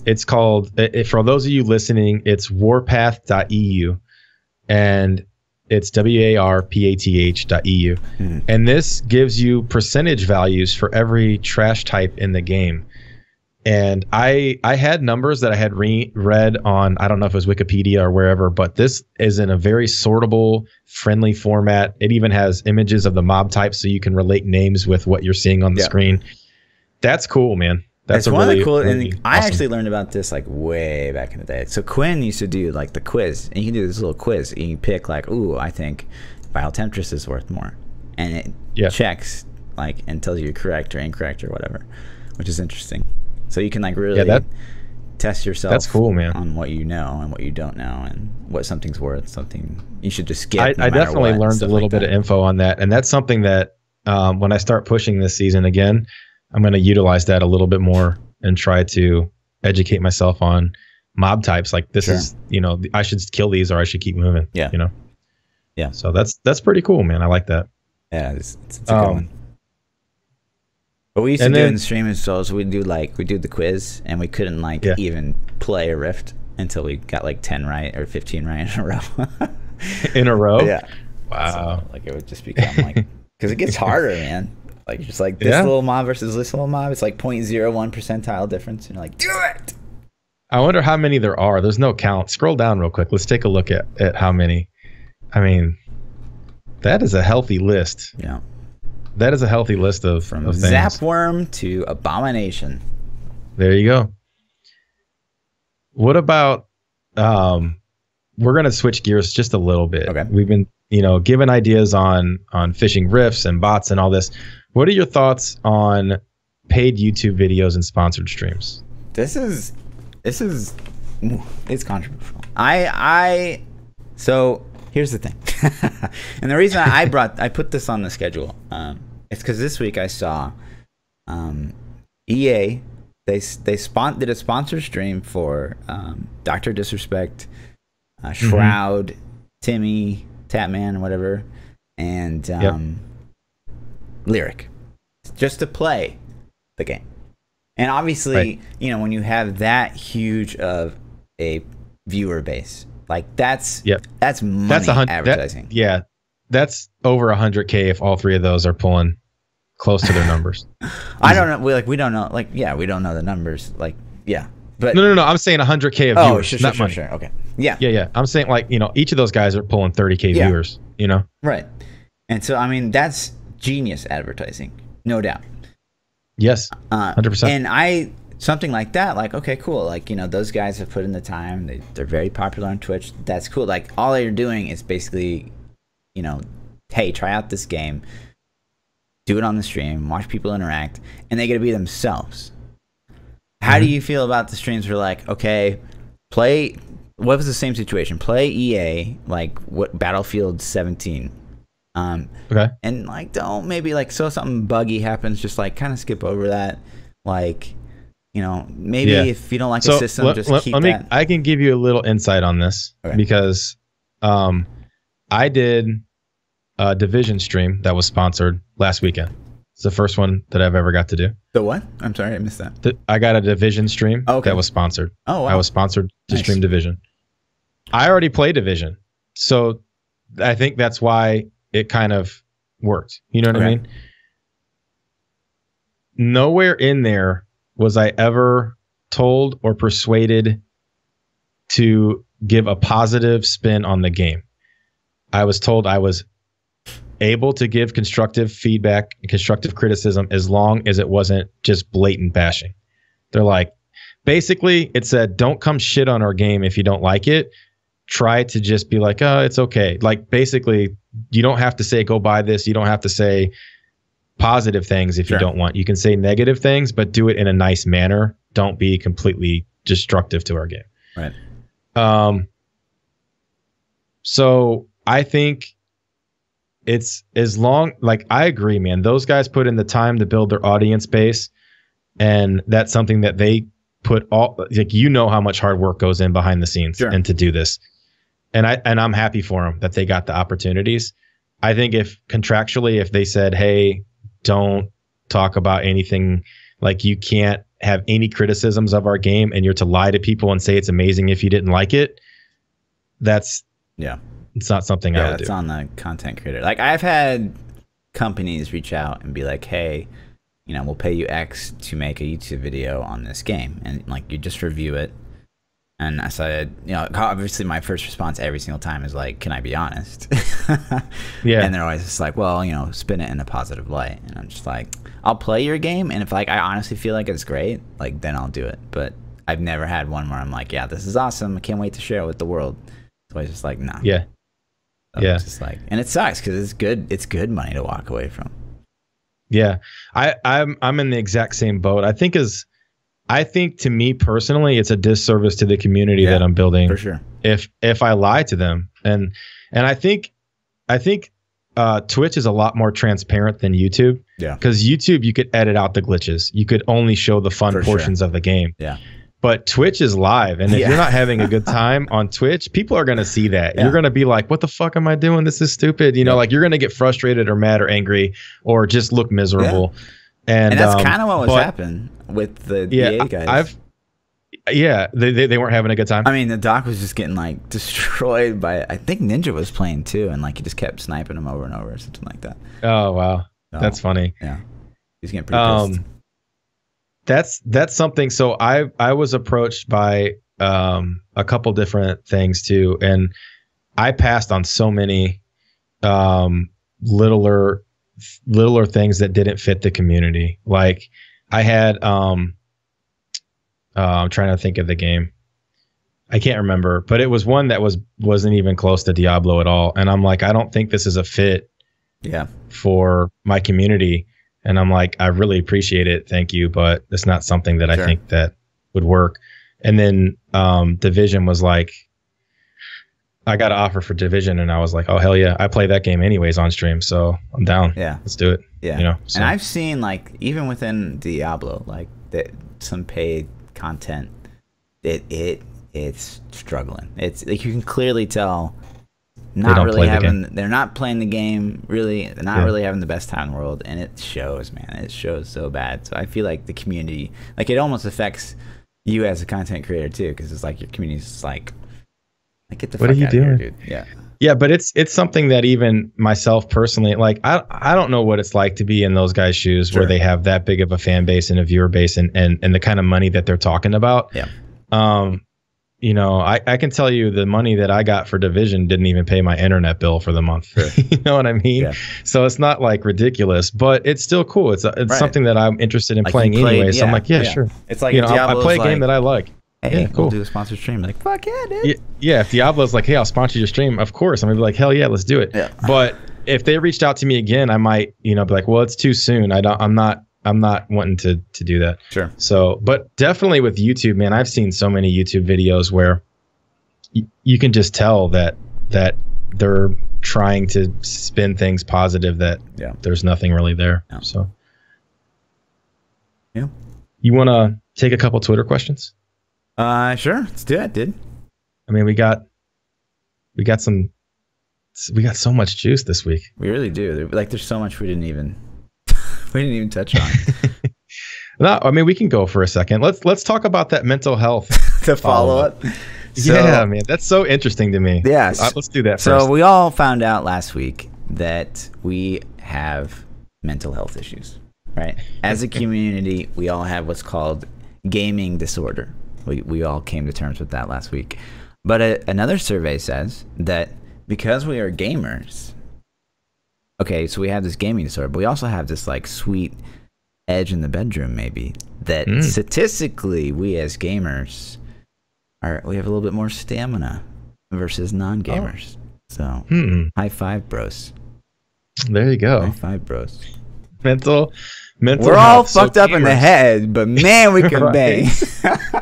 It's called, for those of you listening, it's warpath.eu, and it's warpath.eu. And this gives you percentage values for every trash type in the game. And I had numbers that I had read on, I don't know if it was Wikipedia or wherever, but this is in a very sortable, friendly format. It even has images of the mob types so you can relate names with what you're seeing on the screen. That's cool, man. That's one of the cool. Really and I actually learned about this like way back in the day. So Quinn used to do like the quiz, and you can do this little quiz, and you pick like, ooh, I think Vile Temptress is worth more, and it checks like and tells you correct or incorrect or whatever, which is interesting. So you can like really test yourself. That's cool, man. On what you know and what you don't know, and what something's worth. Something you should just skip. I definitely learned a little bit of info on that, and that's something that when I start pushing this season again, I'm going to utilize that a little bit more and try to educate myself on mob types. Like this is, I should kill these or I should keep moving. Yeah. Yeah. So that's pretty cool, man. I like that. Yeah, it's a good one. But we used to do in the streaming shows, we do the quiz, and we couldn't even play a Rift until we got 10 right or 15 right in a row. In a row? Yeah. Wow. So, it would just become because it gets harder, man. Just this little mob versus this little mob, it's 0.01 percentile difference, and you're like, do it. I wonder how many there are. There's no count. Scroll down real quick. Let's take a look at how many. I mean, that is a healthy list. Yeah. That is a healthy list of things. Zapworm to Abomination. There you go. What about we're going to switch gears just a little bit. Okay. We've been, giving ideas on phishing rifts and bots and all this. What are your thoughts on paid YouTube videos and sponsored streams? This is it's controversial. So here's the thing. And the reason I put this on the schedule, it's because this week I saw EA did a sponsored stream for Dr. Disrespect, Shroud, Timmy, Tatman, whatever, and Lyric, just to play the game. And obviously, when you have that huge of a viewer base, that's money advertising. That's over 100K if all three of those are pulling close to their numbers. I don't know. We don't know. We don't know the numbers. But no. I'm saying 100K of viewers, not money. Sure. Okay. Yeah. Yeah. I'm saying each of those guys are pulling 30K viewers. Right. And so that's genius advertising, no doubt. Yes. 100%. And something like that, okay, cool. Those guys have put in the time. They're very popular on Twitch. That's cool. All they're doing is basically, hey, try out this game, do it on the stream, watch people interact, and they get to be themselves. How do you feel about the streams where okay, play, what was the same situation? Play EA, what Battlefield 17. Okay. And don't maybe so something buggy happens, just kind of skip over that. Maybe if you don't like a system, just keep that. I can give you a little insight on this because I did a Division stream that was sponsored last weekend. It's the first one that I've ever got to do. The what? I'm sorry, I missed that. I got a Division stream that was sponsored. Oh, wow. I was sponsored to stream Division. I already played Division, so I think that's why it kind of worked. You know what I mean? Nowhere in there was I ever told or persuaded to give a positive spin on the game. I was told I was able to give constructive feedback and constructive criticism as long as it wasn't just blatant bashing. They're basically it said, don't come shit on our game if you don't like it. Try to just be oh, it's okay. Basically, you don't have to say, go buy this. You don't have to say positive things if you don't want. You can say negative things, but do it in a nice manner. Don't be completely destructive to our game. Right. So I think it's as long, I agree, man. Those guys put in the time to build their audience base, and that's something that they put all, how much hard work goes in behind the scenes and to do this. And I'm happy for them that they got the opportunities. I think if contractually, if they said, hey, don't talk about anything, you can't have any criticisms of our game, and you're to lie to people and say it's amazing if you didn't like it, it's not something I would do. It's on the content creator. I've had companies reach out and be hey, we'll pay you X to make a YouTube video on this game, and you just review it. And I said, obviously my first response every single time is can I be honest? Yeah. And they're always just well, spin it in a positive light. And I'm just I'll play your game, and if I honestly feel it's great, then I'll do it. But I've never had one where I'm yeah, this is awesome. I can't wait to share it with the world. So I was just nah. Yeah. So yeah. Just and it sucks because it's good. It's good money to walk away from. Yeah. I'm in the exact same boat. I think to me personally, it's a disservice to the community that I'm building. For sure. If I lie to them, and I think Twitch is a lot more transparent than YouTube. Yeah. Because YouTube, you could edit out the glitches. You could only show the fun portions of the game. Yeah. But Twitch is live, and if you're not having a good time on Twitch, people are going to see that. You're going to be like, what the fuck am I doing? This is stupid. You know, like you're going to get frustrated or mad or angry or just look miserable. And that's kind of what was happening with the EA guys. They weren't having a good time. I mean, the doc was just getting like destroyed by, I think Ninja was playing too, and like he just kept sniping him over and over or something like that. Oh, wow. So, that's funny. Yeah. He's getting pretty pissed. That's something. So I was approached by a couple different things too, and I passed on so many littler things that didn't fit the community. Like I had I'm trying to think of the game. I can't remember, but it was one that wasn't even close to Diablo at all, and I'm like, I don't think this is a fit for my community. And I'm like, I really appreciate it. Thank you. But it's not something that I think that would work. And then Division was like, I got an offer for Division. And I was like, oh, hell yeah. I play that game anyways on stream. So I'm down. Yeah. Let's do it. Yeah. You know, so. And I've seen like, even within Diablo, like some paid content, it's struggling. It's like, you can clearly tell they're not playing the game really. They're not really having the best time in the world, and it shows, man. It shows so bad. So I feel like the community, like it almost affects you as a content creator too, because it's like your community's just like get the fuck out of here, dude. Yeah, but it's something that even myself personally, like I don't know what it's like to be in those guys' shoes where they have that big of a fan base and a viewer base and the kind of money that they're talking about. Yeah. You know, I can tell you the money that I got for Division didn't even pay my internet bill for the month. Sure. You know what I mean? Yeah. So it's not like ridiculous, but it's still cool. It's something that I'm interested in playing anyway. So I'm like, sure. It's like, you know, I play a game that I like. Hey, cool. We'll do a sponsored stream. Like, fuck yeah, dude. Yeah. If Diablo's like, hey, I'll sponsor your stream, of course. I'm gonna be like, hell yeah, let's do it. Yeah. But if they reached out to me again, I might, you know, be like, well, it's too soon. I'm not wanting to do that. Sure. So, but definitely with YouTube, man, I've seen so many YouTube videos where you can just tell that they're trying to spin things positive, that there's nothing really there. Yeah. So, yeah. You want to take a couple Twitter questions? Sure. Let's do it, dude. I mean, we got so much juice this week. We really do. Like, there's so much we didn't even touch on. No, I mean, we can go for a second. Let's talk about that mental health. The follow-up. So, yeah, man, that's so interesting to me. Yeah, let's do that first. So we all found out last week that we have mental health issues, right? As a community, we all have what's called gaming disorder. We all came to terms with that last week. But another survey says that because we are gamers, okay, so we have this gaming disorder, but we also have this like sweet edge in the bedroom, maybe, that statistically we as gamers we have a little bit more stamina versus non-gamers. So high five, bros. There you go. High five, bros. Mental we're all fucked up in the head, but man, we can bang.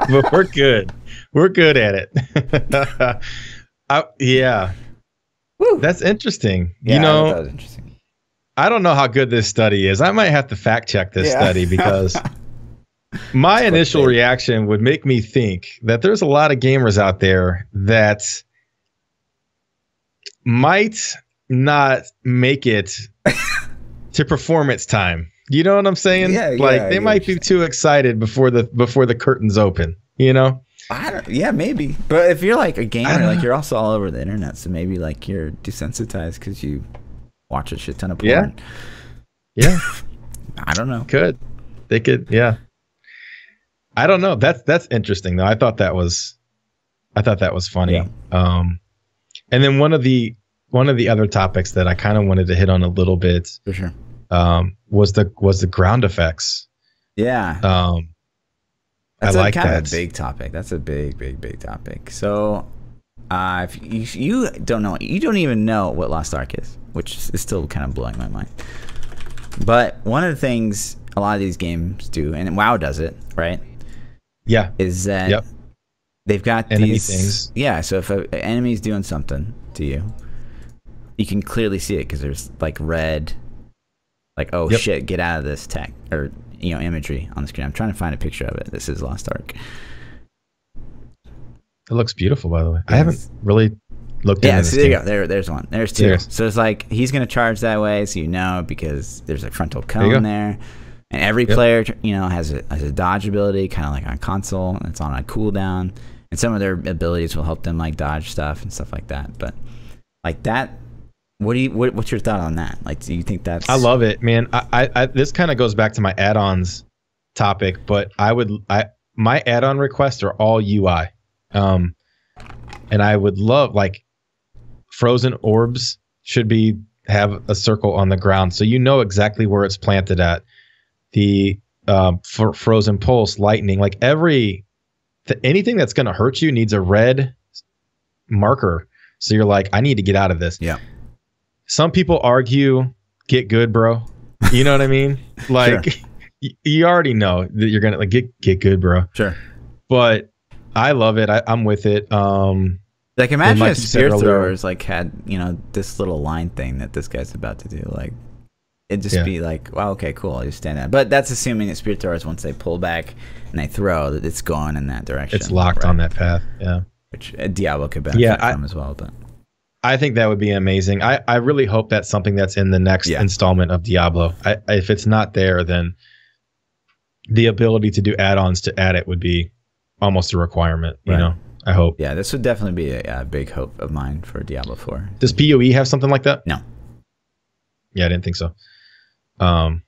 But we're good. We're good at it. Yeah. Woo. That's interesting. Yeah, you know, that was interesting. I don't know how good this study is. I might have to fact check this study, because my initial reaction would make me think that there's a lot of gamers out there that might not make it to performance time. You know what I'm saying? Yeah, like they might be too excited before the curtains open, you know? Yeah, maybe. But if you're like a gamer, like you're also all over the internet, so maybe like you're desensitized because you watch a shit ton of porn. Yeah. I don't know. They could, yeah. I don't know. That's interesting though. I thought that was funny. Yeah. And then one of the other topics that I kind of wanted to hit on a little bit, for sure, was the ground effects. Yeah. That's I like kind of a big topic. That's a big topic. So, if you don't know, you don't even know what Lost Ark is, which is still kind of blowing my mind. But one of the things a lot of these games do, and WoW does it, right? Yeah. Is that they've got enemy these things. Yeah. So if an enemy's doing something to you, you can clearly see it because there's like red, like shit, get out of this tech or imagery on the screen. I'm trying to find a picture of it. This is Lost Ark. It looks beautiful, by the way. I haven't really looked into this. Yeah, there you go. There's one. There's two. Cheers. So it's like he's going to charge that way, so you know, because there's a frontal cone there. And every player, you know, has a dodge ability, kind of like on console, and it's on a cooldown. And some of their abilities will help them like dodge stuff and stuff like that. But like that, what's your thought on that? Like, do you think that's? I love it, man. I this kind of goes back to my add-ons topic, but my add-on requests are all UI, and I would love like frozen orbs should have a circle on the ground, so you know exactly where it's planted at. The for frozen pulse, lightning, like anything that's going to hurt you needs a red marker. So you're like, I need to get out of this. Yeah. Some people argue, get good, bro. You know what I mean? Like, Sure. You already know that you're going to like get good, bro. Sure. But I love it. I'm with it. Like imagine like if you said spear earlier- throwers like had, you know, this little line thing that this guy's about to do. Like it'd just be like, wow, okay, cool. I just stand there. But that's assuming that spear throwers, once they pull back and they throw, that it's going in that direction. It's locked on that path. Yeah. Which Diablo could benefit from as well. But I think that would be amazing. I really hope that's something that's in the next installment of Diablo. If it's not there, then the ability to do add-ons to add it would be almost a requirement. You know, I hope. Yeah, this would definitely be a big hope of mine for Diablo 4. Does PoE have something like that? No. Yeah, I didn't think so. I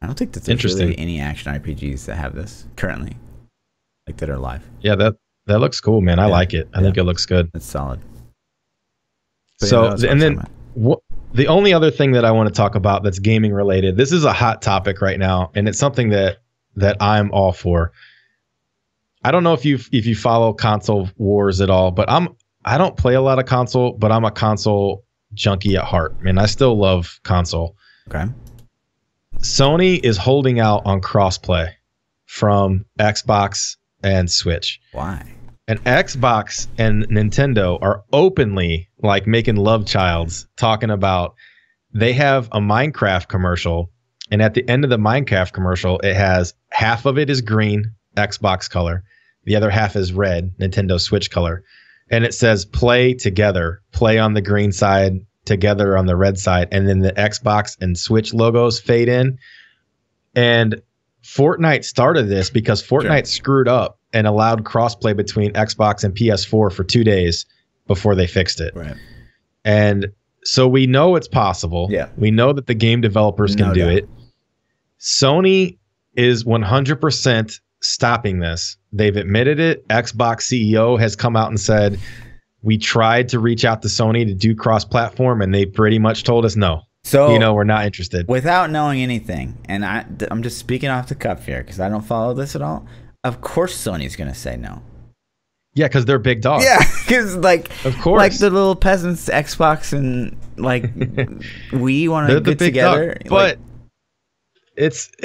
don't think that there's Interesting. really any action RPGs that have this currently, like that are live. Yeah, that looks cool, man. I like it. I think it looks good. It's solid. But So, yeah, that's what and I'm then talking about. the only other thing that I want to talk about that's gaming related, this is a hot topic right now, and it's something that I'm all for. I don't know if you follow console wars at all, but I don't play a lot of console, but I'm a console junkie at heart. Man, I still love console. Okay. Sony is holding out on crossplay from Xbox and Switch. Why? And Xbox and Nintendo are openly like making love childs, talking about they have a Minecraft commercial, and at the end of the Minecraft commercial, it has half of it is green, Xbox color, the other half is red, Nintendo Switch color, and it says play together, play on the green side, together on the red side, and then the Xbox and Switch logos fade in. And Fortnite started this because Fortnite screwed up and allowed crossplay between Xbox and PS4 for 2 days before they fixed it. Right. And so we know it's possible. Yeah. We know that the game developers can do it. Sony is 100% stopping this. They've admitted it. Xbox CEO has come out and said, we tried to reach out to Sony to do cross-platform, and they pretty much told us no. So, you know, we're not interested. Without knowing anything, and I'm just speaking off the cuff here because I don't follow this at all. Of course Sony's going to say no. Yeah, because they're big dogs. Yeah, because like, of course, like the little peasants, Xbox and like we want to get together. Dog, but it's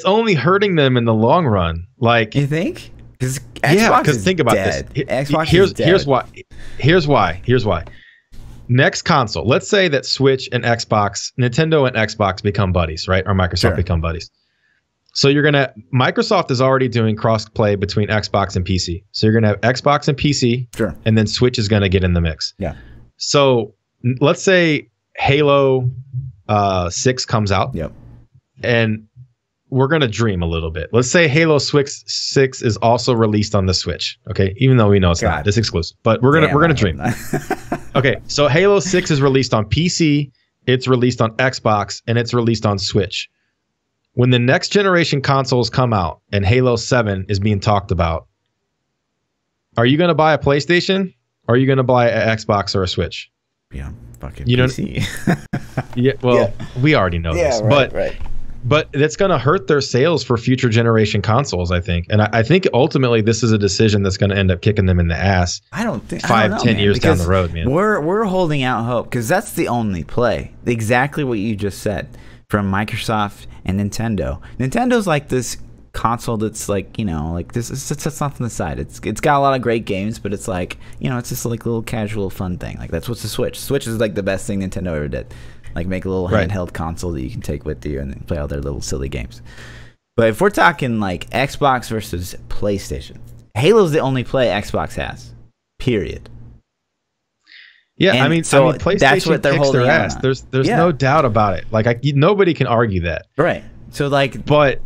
only hurting them in the long run. Like, you think? Because Xbox is think about dead. this. Xbox is dead. Here's why. Next console, let's say that Switch and Xbox, Nintendo and Xbox become buddies, right? Or Microsoft become buddies. So Microsoft is already doing cross-play between Xbox and PC. So you're going to have Xbox and PC, and then Switch is going to get in the mix. Yeah. So let's say Halo 6 comes out. Yep. And we're going to dream a little bit. Let's say Halo 6 is also released on the Switch. Okay. Even though we know it's not. It's exclusive. But we're going to dream. Okay. So Halo 6 is released on PC, it's released on Xbox, and it's released on Switch. When the next generation consoles come out and Halo 7 is being talked about, are you going to buy a PlayStation or are you going to buy an Xbox or a Switch? Yeah, fucking PC. We already know this. But that's going to hurt their sales for future generation consoles, I think. And I think ultimately this is a decision that's going to end up kicking them in the ass. I don't think 10 years down the road, man. We're holding out hope because that's the only play. Exactly what you just said from Microsoft and Nintendo. Nintendo's like this console that's like, you know, like this is it's off on the side. It's got a lot of great games, but it's like, you know, it's just like a little casual fun thing. Like that's what's the Switch. Switch is like the best thing Nintendo ever did. Like make a little handheld console that you can take with you and then play all their little silly games. But if we're talking like Xbox versus PlayStation, Halo's the only play Xbox has. Period. Yeah, And I mean, PlayStation that's what they're kicks holding their out ass. on. There's Yeah. no doubt about it. Like nobody can argue that. Right. So like, But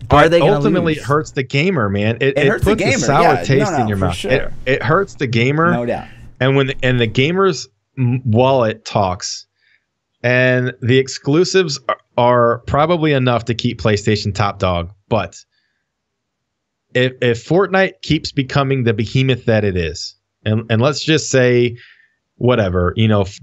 are they gonna ultimately lose? it hurts the gamer, man. It hurts the puts gamer. a sour Yeah, taste in your for mouth. sure. It hurts the gamer. No doubt. And when the gamer's wallet talks, and the exclusives are probably enough to keep PlayStation top dog, but if Fortnite keeps becoming the behemoth that it is, and let's just say whatever,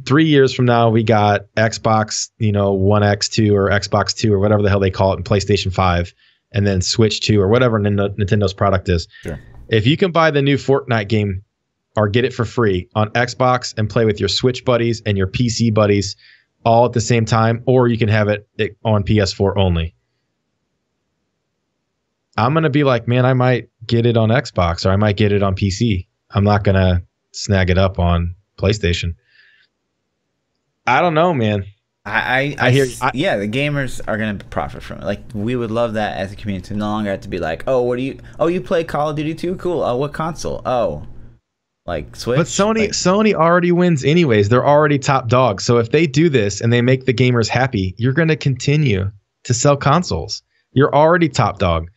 3 years from now we got Xbox, One X2 or Xbox 2 or whatever the hell they call it, and PlayStation 5, and then Switch 2 or whatever Nintendo's product is. Sure. If you can buy the new Fortnite game or get it for free on Xbox and play with your Switch buddies and your PC buddies all at the same time, or you can have it on PS4 only, I'm going to be like, man, I might get it on Xbox or I might get it on PC. I'm not going to snag it up on PlayStation. I don't know, man. I hear you. Yeah, the gamers are going to profit from it. Like, we would love that as a community to no longer have to be like, oh, you play Call of Duty 2? Cool. Oh, what console? Oh, like Switch? But Sony already wins anyways. They're already top dog. So if they do this and they make the gamers happy, you're going to continue to sell consoles. You're already top dog.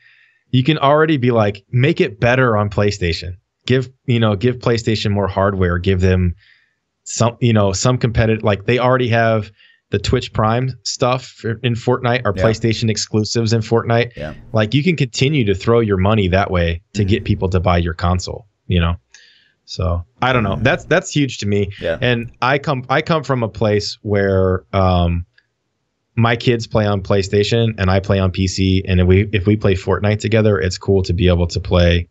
You can already be like, make it better on PlayStation. Give PlayStation more hardware. Give them some competitive, like they already have the Twitch Prime stuff in Fortnite or PlayStation exclusives in Fortnite. Yeah. Like you can continue to throw your money that way to get people to buy your console, So I don't know. That's huge to me. Yeah. And I come from a place where my kids play on PlayStation and I play on PC. And if we play Fortnite together, it's cool to be able to play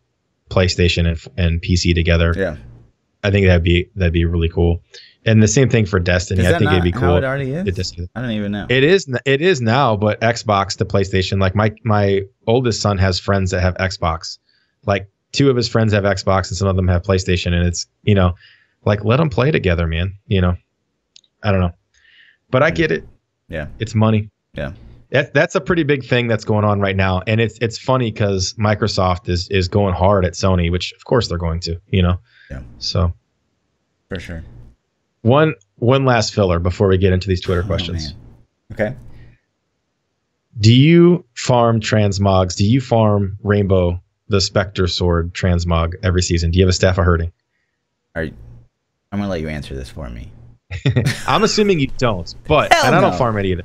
PlayStation and PC together. Yeah. I think that'd be really cool. And the same thing for Destiny. I think it'd be cool. How it already is? I don't even know. It is now, but Xbox to PlayStation. Like my oldest son has friends that have Xbox. Like 2 of his friends have Xbox and some of them have PlayStation, and it's like let them play together, man. I don't know, but I get it. Yeah, it's money. Yeah, that's a pretty big thing that's going on right now, and it's funny because Microsoft is going hard at Sony, which of course they're going to. Yeah. So for sure. One last filler before we get into these Twitter questions. Man. Okay. Do you farm transmogs? Do you farm Rainbow, the Spectre Sword transmog every season? Do you have a staff of herding? I'm gonna let you answer this for me. I'm assuming you don't, but I don't farm it either.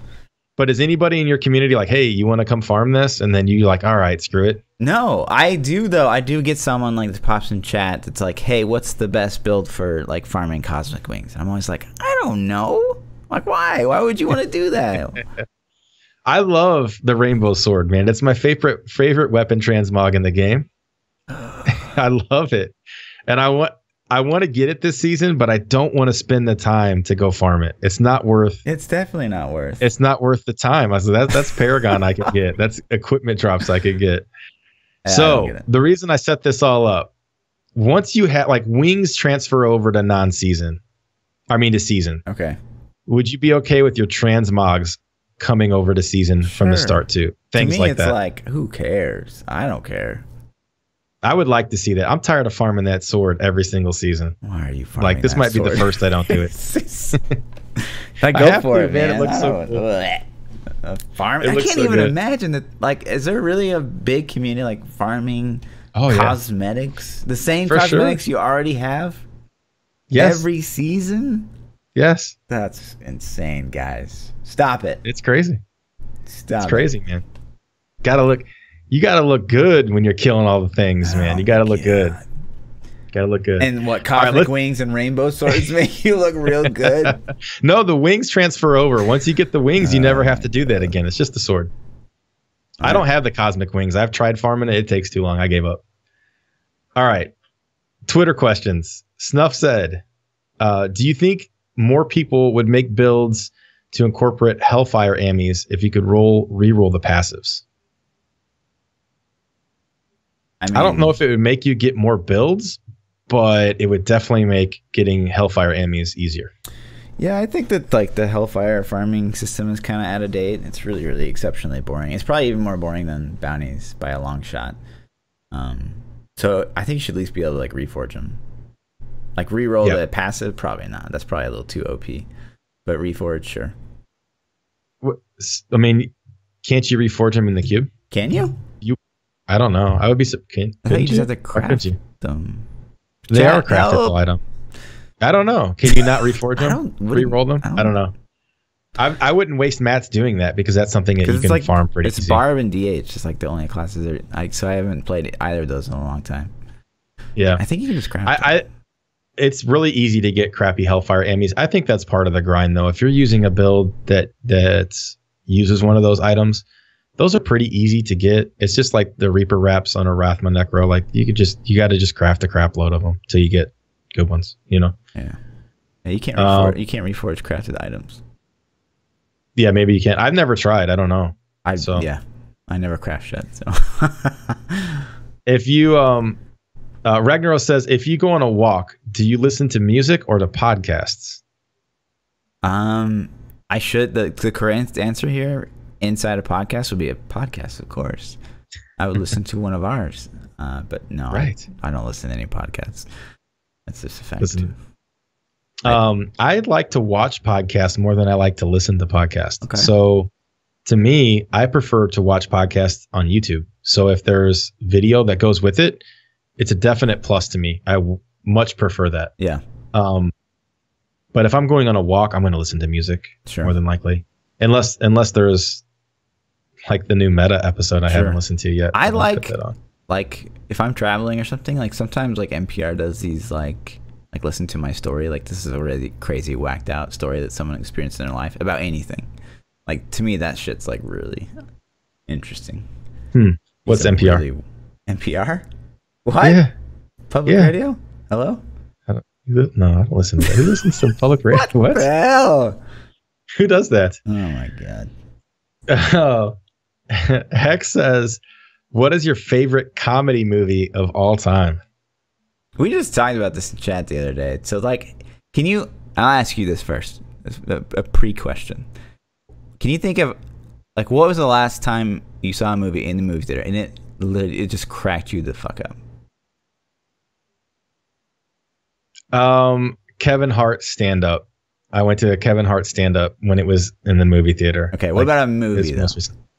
But is anybody in your community like, hey, you want to come farm this? And then you like, all right, screw it. No, I do though. I do get someone like that pops in chat that's like, hey, what's the best build for like farming cosmic wings? And I'm always like, I don't know. Like, why? Why would you want to do that? I love the Rainbow Sword, man. It's my favorite weapon transmog in the game. I love it, and I want to get it this season, but I don't want to spend the time to go farm it. It's not worth. It's definitely not worth. It's not worth the time. I said that's Paragon I could get. That's equipment drops I could get. So the reason I set this all up, once you have like wings transfer over to to season. Okay. Would you be okay with your transmogs coming over to season from the start too? Things to me, like it's that. Like, who cares? I don't care. I would like to see that. I'm tired of farming that sword every single season. Why are you farming like this that might sword? be the first I don't do it. I go for it, man. It looks so cool. Farm. I can't even imagine that. Like, is there really a big community like farming cosmetics? The same cosmetics you already have? Yes. Every season? Yes. That's insane, guys. Stop it. It's crazy. Stop. It's crazy, man. You gotta look good when you're killing all the things, man. You gotta look good. Gotta look good. And what, cosmic wings and rainbow swords make you look real good? No, the wings transfer over. Once you get the wings, you never have to do that again. It's just the sword. I don't have the cosmic wings. I've tried farming it. It takes too long. I gave up. All right. Twitter questions. Snuff said, do you think more people would make builds to incorporate Hellfire Ammies if you could re-roll the passives? I don't know if it would make you get more builds, but it would definitely make getting Hellfire Ammies easier. Yeah, I think that like the Hellfire farming system is kind of out of date. It's really, really exceptionally boring. It's probably even more boring than bounties by a long shot. So So I think you should at least be able to like reforge them. Like re-roll the passive, probably not. That's probably a little too OP. But reforge, sure. I mean, can't you reforge them in the cube? Can you? I don't know. I would be. I think you just have to craft them. They are craftable item. I don't know. Can you not reforge them? Re-roll them? I don't know. I wouldn't waste mats doing that because that's something that you can like, farm pretty easy. It's Barb and DH, just like the only classes so I haven't played either of those in a long time. Yeah. I think you can just craft them. It's really easy to get crappy Hellfire Ammies. I think that's part of the grind, though. If you're using a build that uses one of those items, those are pretty easy to get. It's just like the Reaper Wraps on a Wrathma Necro. Like you got to just craft a crap load of them till you get good ones. You know. Yeah. You can't reforge crafted items. Yeah, maybe you can. I've never tried. I don't know. I never craft shit. So if you Ragnaros says, if you go on a walk, do you listen to music or to podcasts? I should. The correct answer here inside a podcast would be a podcast, of course. I would listen to one of ours, but no, right. I don't listen to any podcasts. That's just a fact. Listen, I'd like to watch podcasts more than I like to listen to podcasts. Okay. So to me, I prefer to watch podcasts on YouTube. So if there's video that goes with it, it's a definite plus to me. I much prefer that. Yeah. But if I'm going on a walk, I'm going to listen to music more than likely. Unless there's like the new meta episode I haven't listened to yet. I like if I'm traveling or something, like sometimes like NPR does these like listen to my story. Like this is a really crazy whacked out story that someone experienced in their life about anything. Like to me, that shit's like really interesting. What's NPR? NPR? What? Yeah. Public radio? Hello? No, I don't listen to that. Who listens to public radio? What the hell? Who does that? Oh my god. Oh. Hex says, what is your favorite comedy movie of all time? We just talked about this in chat the other day. So like, I'll ask you this first. A pre-question. Can you think of like what was the last time you saw a movie in the movie theater and it just cracked you the fuck up? Kevin Hart stand up. I went to a Kevin Hart stand up when it was in the movie theater. Okay, what about a movie?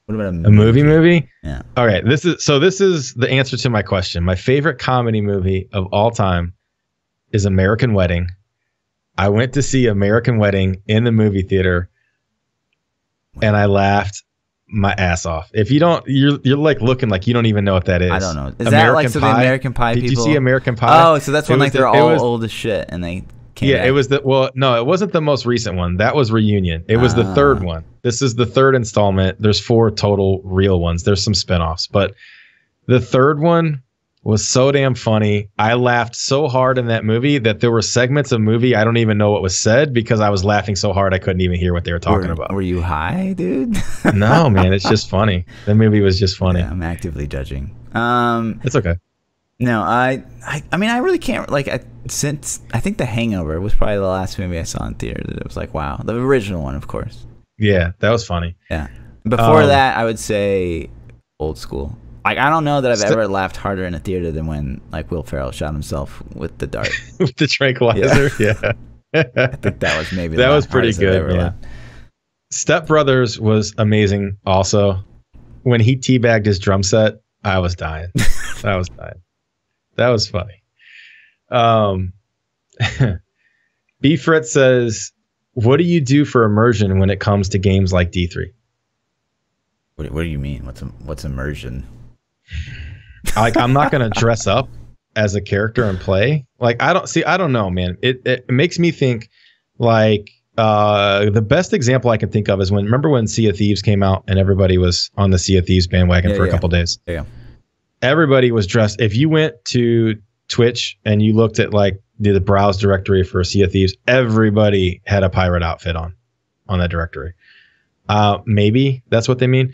What about a movie? Yeah. Okay, this is the answer to my question. My favorite comedy movie of all time is American Wedding. I went to see American Wedding in the movie theater and I laughed my ass off. If you don't, you're like looking like you don't even know what that is. I don't know. Is that like some American Pie people? Did you see American Pie? Oh, so that's when like they're all old as shit and they came back. It was no, it wasn't the most recent one. That was Reunion. It was the third one. This is the third installment. There's 4 total real ones. There's some spinoffs, but the third one was so damn funny. I laughed so hard in that movie that there were segments of movie I don't even know what was said because I was laughing so hard I couldn't even hear what they were talking about. Were you high, dude? No, man, it's just funny. The movie was just funny. Yeah, I'm actively judging. It's okay. No, I mean, I really can't like. I think The Hangover was probably the last movie I saw in theater that it was like, wow, the original one, of course. Yeah, that was funny. Yeah. Before that, I would say Old School. Like, I don't know that I've ever laughed harder in a theater than when like Will Ferrell shot himself with the dart. With the tranquilizer. Yeah. I think that was maybe that was pretty good. Yeah. Step Brothers was amazing. Also, when he teabagged his drum set, I was dying. I was dying. That was funny. B Fritz says, "What do you do for immersion when it comes to games like D3?" What do you mean? What's immersion? Like, I'm not gonna dress up as a character and play. Like, I don't know, man. It makes me think like the best example I can think of is remember when Sea of Thieves came out and everybody was on the Sea of Thieves bandwagon for a couple days. Yeah. Everybody was dressed. If you went to Twitch and you looked at like the browse directory for Sea of Thieves, everybody had a pirate outfit on that directory. Maybe that's what they mean.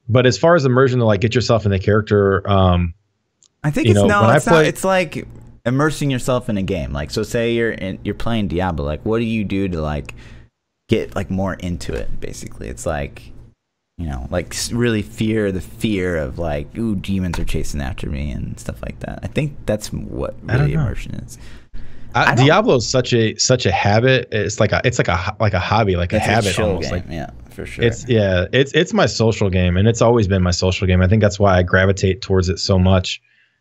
But as far as immersion to like get yourself in the character, I think it's like immersing yourself in a game. Like, so say you're playing Diablo. Like, what do you do to like get like more into it? Basically, it's like you know, like really fear the fear of like, ooh, demons are chasing after me and stuff like that. I think that's what really immersion is. Diablo is such a habit. It's like a hobby, like a habit almost. Game, like yeah, for sure. It's my social game, and it's always been my social game. I think that's why I gravitate towards it so much.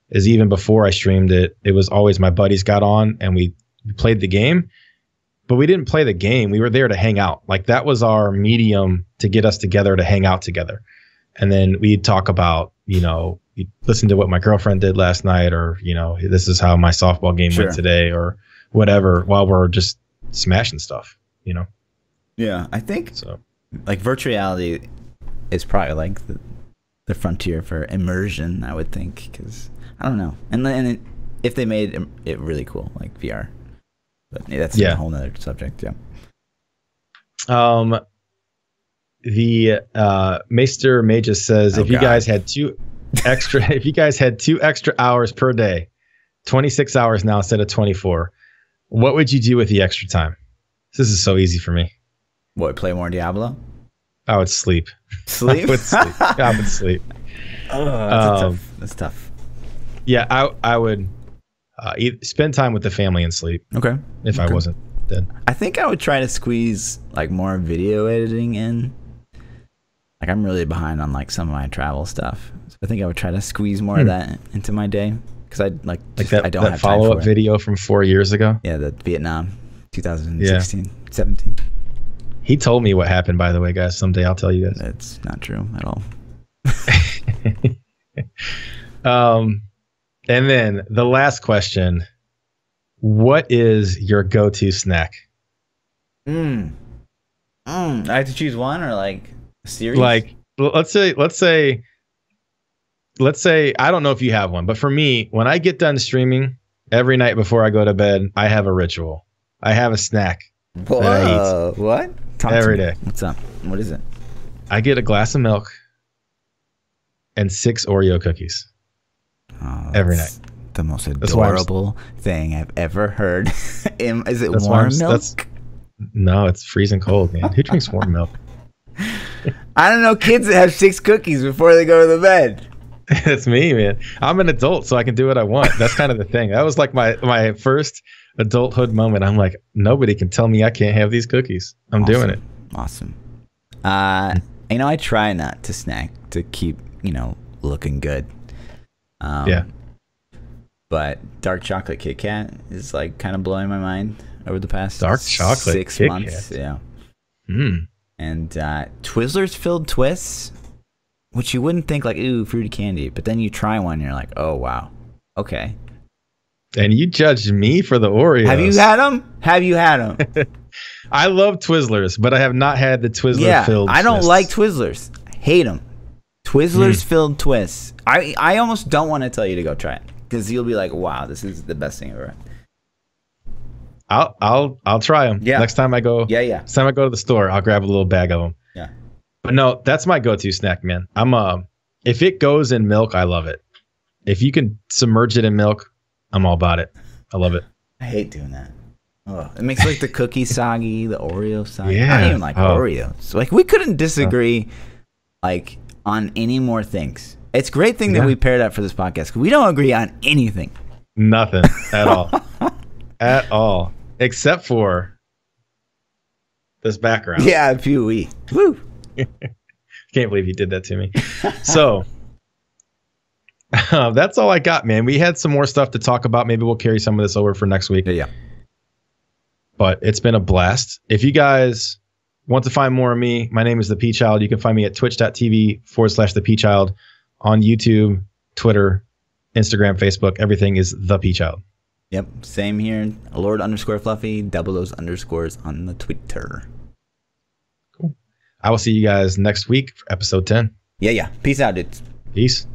Is even before I streamed it, it was always my buddies got on and we played the game, but we didn't play the game. We were there to hang out. Like that was our medium to get us together to hang out together, and then we'd talk about, you know, you listen to what my girlfriend did last night, or, you know, this is how my softball game went today, or whatever, while we're just smashing stuff, you know? Yeah, I think so. Like virtual reality is probably like the frontier for immersion, I would think, because I don't know. And then if they made it really cool, like VR, but that's a whole nother subject. Yeah. The Maester Magus says, if you guys had two extra hours per day, 26 hours now instead of 24, what would you do with the extra time? This is so easy for me. What, play more Diablo? I would sleep. Sleep? I would sleep. I would sleep. Oh, that's tough. Yeah, I would spend time with the family and sleep. Okay. If I wasn't dead. I think I would try to squeeze like more video editing in. Like I'm really behind on like some of my travel stuff. So I think I would try to squeeze more of that into my day. Because I don't have follow-up video from 4 years ago. Yeah, the Vietnam, 2016, 17. He told me what happened, by the way, guys. Someday I'll tell you guys. That's not true at all. And then the last question: what is your go-to snack? I have to choose one, or like a series. Like let's say. I don't know if you have one, but for me, when I get done streaming, every night before I go to bed, I have a ritual. I have a snack that I eat. What? Every day. What's up? What is it? I get a glass of milk and 6 Oreo cookies every night. The most adorable thing I've ever heard. Is it warm milk? No, it's freezing cold, man. Who drinks warm milk? I don't know kids that have 6 cookies before they go to the bed. That's me, man. I'm an adult, so I can do what I want. That's kind of the thing. That was like my first adulthood moment. I'm like, nobody can tell me I can't have these cookies. I'm doing it. Awesome. You know, I try not to snack to keep, you know, looking good. But dark chocolate Kit Kat is like kind of blowing my mind over the past dark chocolate 6 Kit months. Kat. Yeah. And Twizzlers filled twists, which you wouldn't think like, ooh, fruity candy, but then you try one and you're like, oh wow, okay. And you judged me for the Oreos. Have you had them? Have you had them? I love Twizzlers, but I have not had the Twizzler filled. I don't like Twizzlers. I hate them. Twizzlers filled twists. I almost don't want to tell you to go try it because you'll be like, wow, this is the best thing ever. I'll try them. Yeah. Next time I go. Yeah. Next time I go to the store, I'll grab a little bag of them. Yeah. But no, that's my go-to snack, man. If it goes in milk, I love it. If you can submerge it in milk, I'm all about it. I love it. I hate doing that. Oh, it makes like the cookie soggy, the Oreo soggy. Yeah. I don't even like Oreos. Like we couldn't disagree like on any more things. It's a great thing that we paired up for this podcast. We don't agree on anything. Nothing at all. At all. Except for this background. Yeah, Pewee. Woo. Can't believe you did that to me. So that's all I got, man. We had some more stuff to talk about. Maybe we'll carry some of this over for next week. Yeah. But it's been a blast. If you guys want to find more of me, my name is ThaPChild. You can find me at twitch.tv/ThaPChild, on YouTube, Twitter, Instagram, Facebook. Everything is ThaPChild. Yep. Same here. Lord_Fluffy, double those underscores on the Twitter. Cool. I will see you guys next week for episode 10. Yeah. Peace out, dudes. Peace.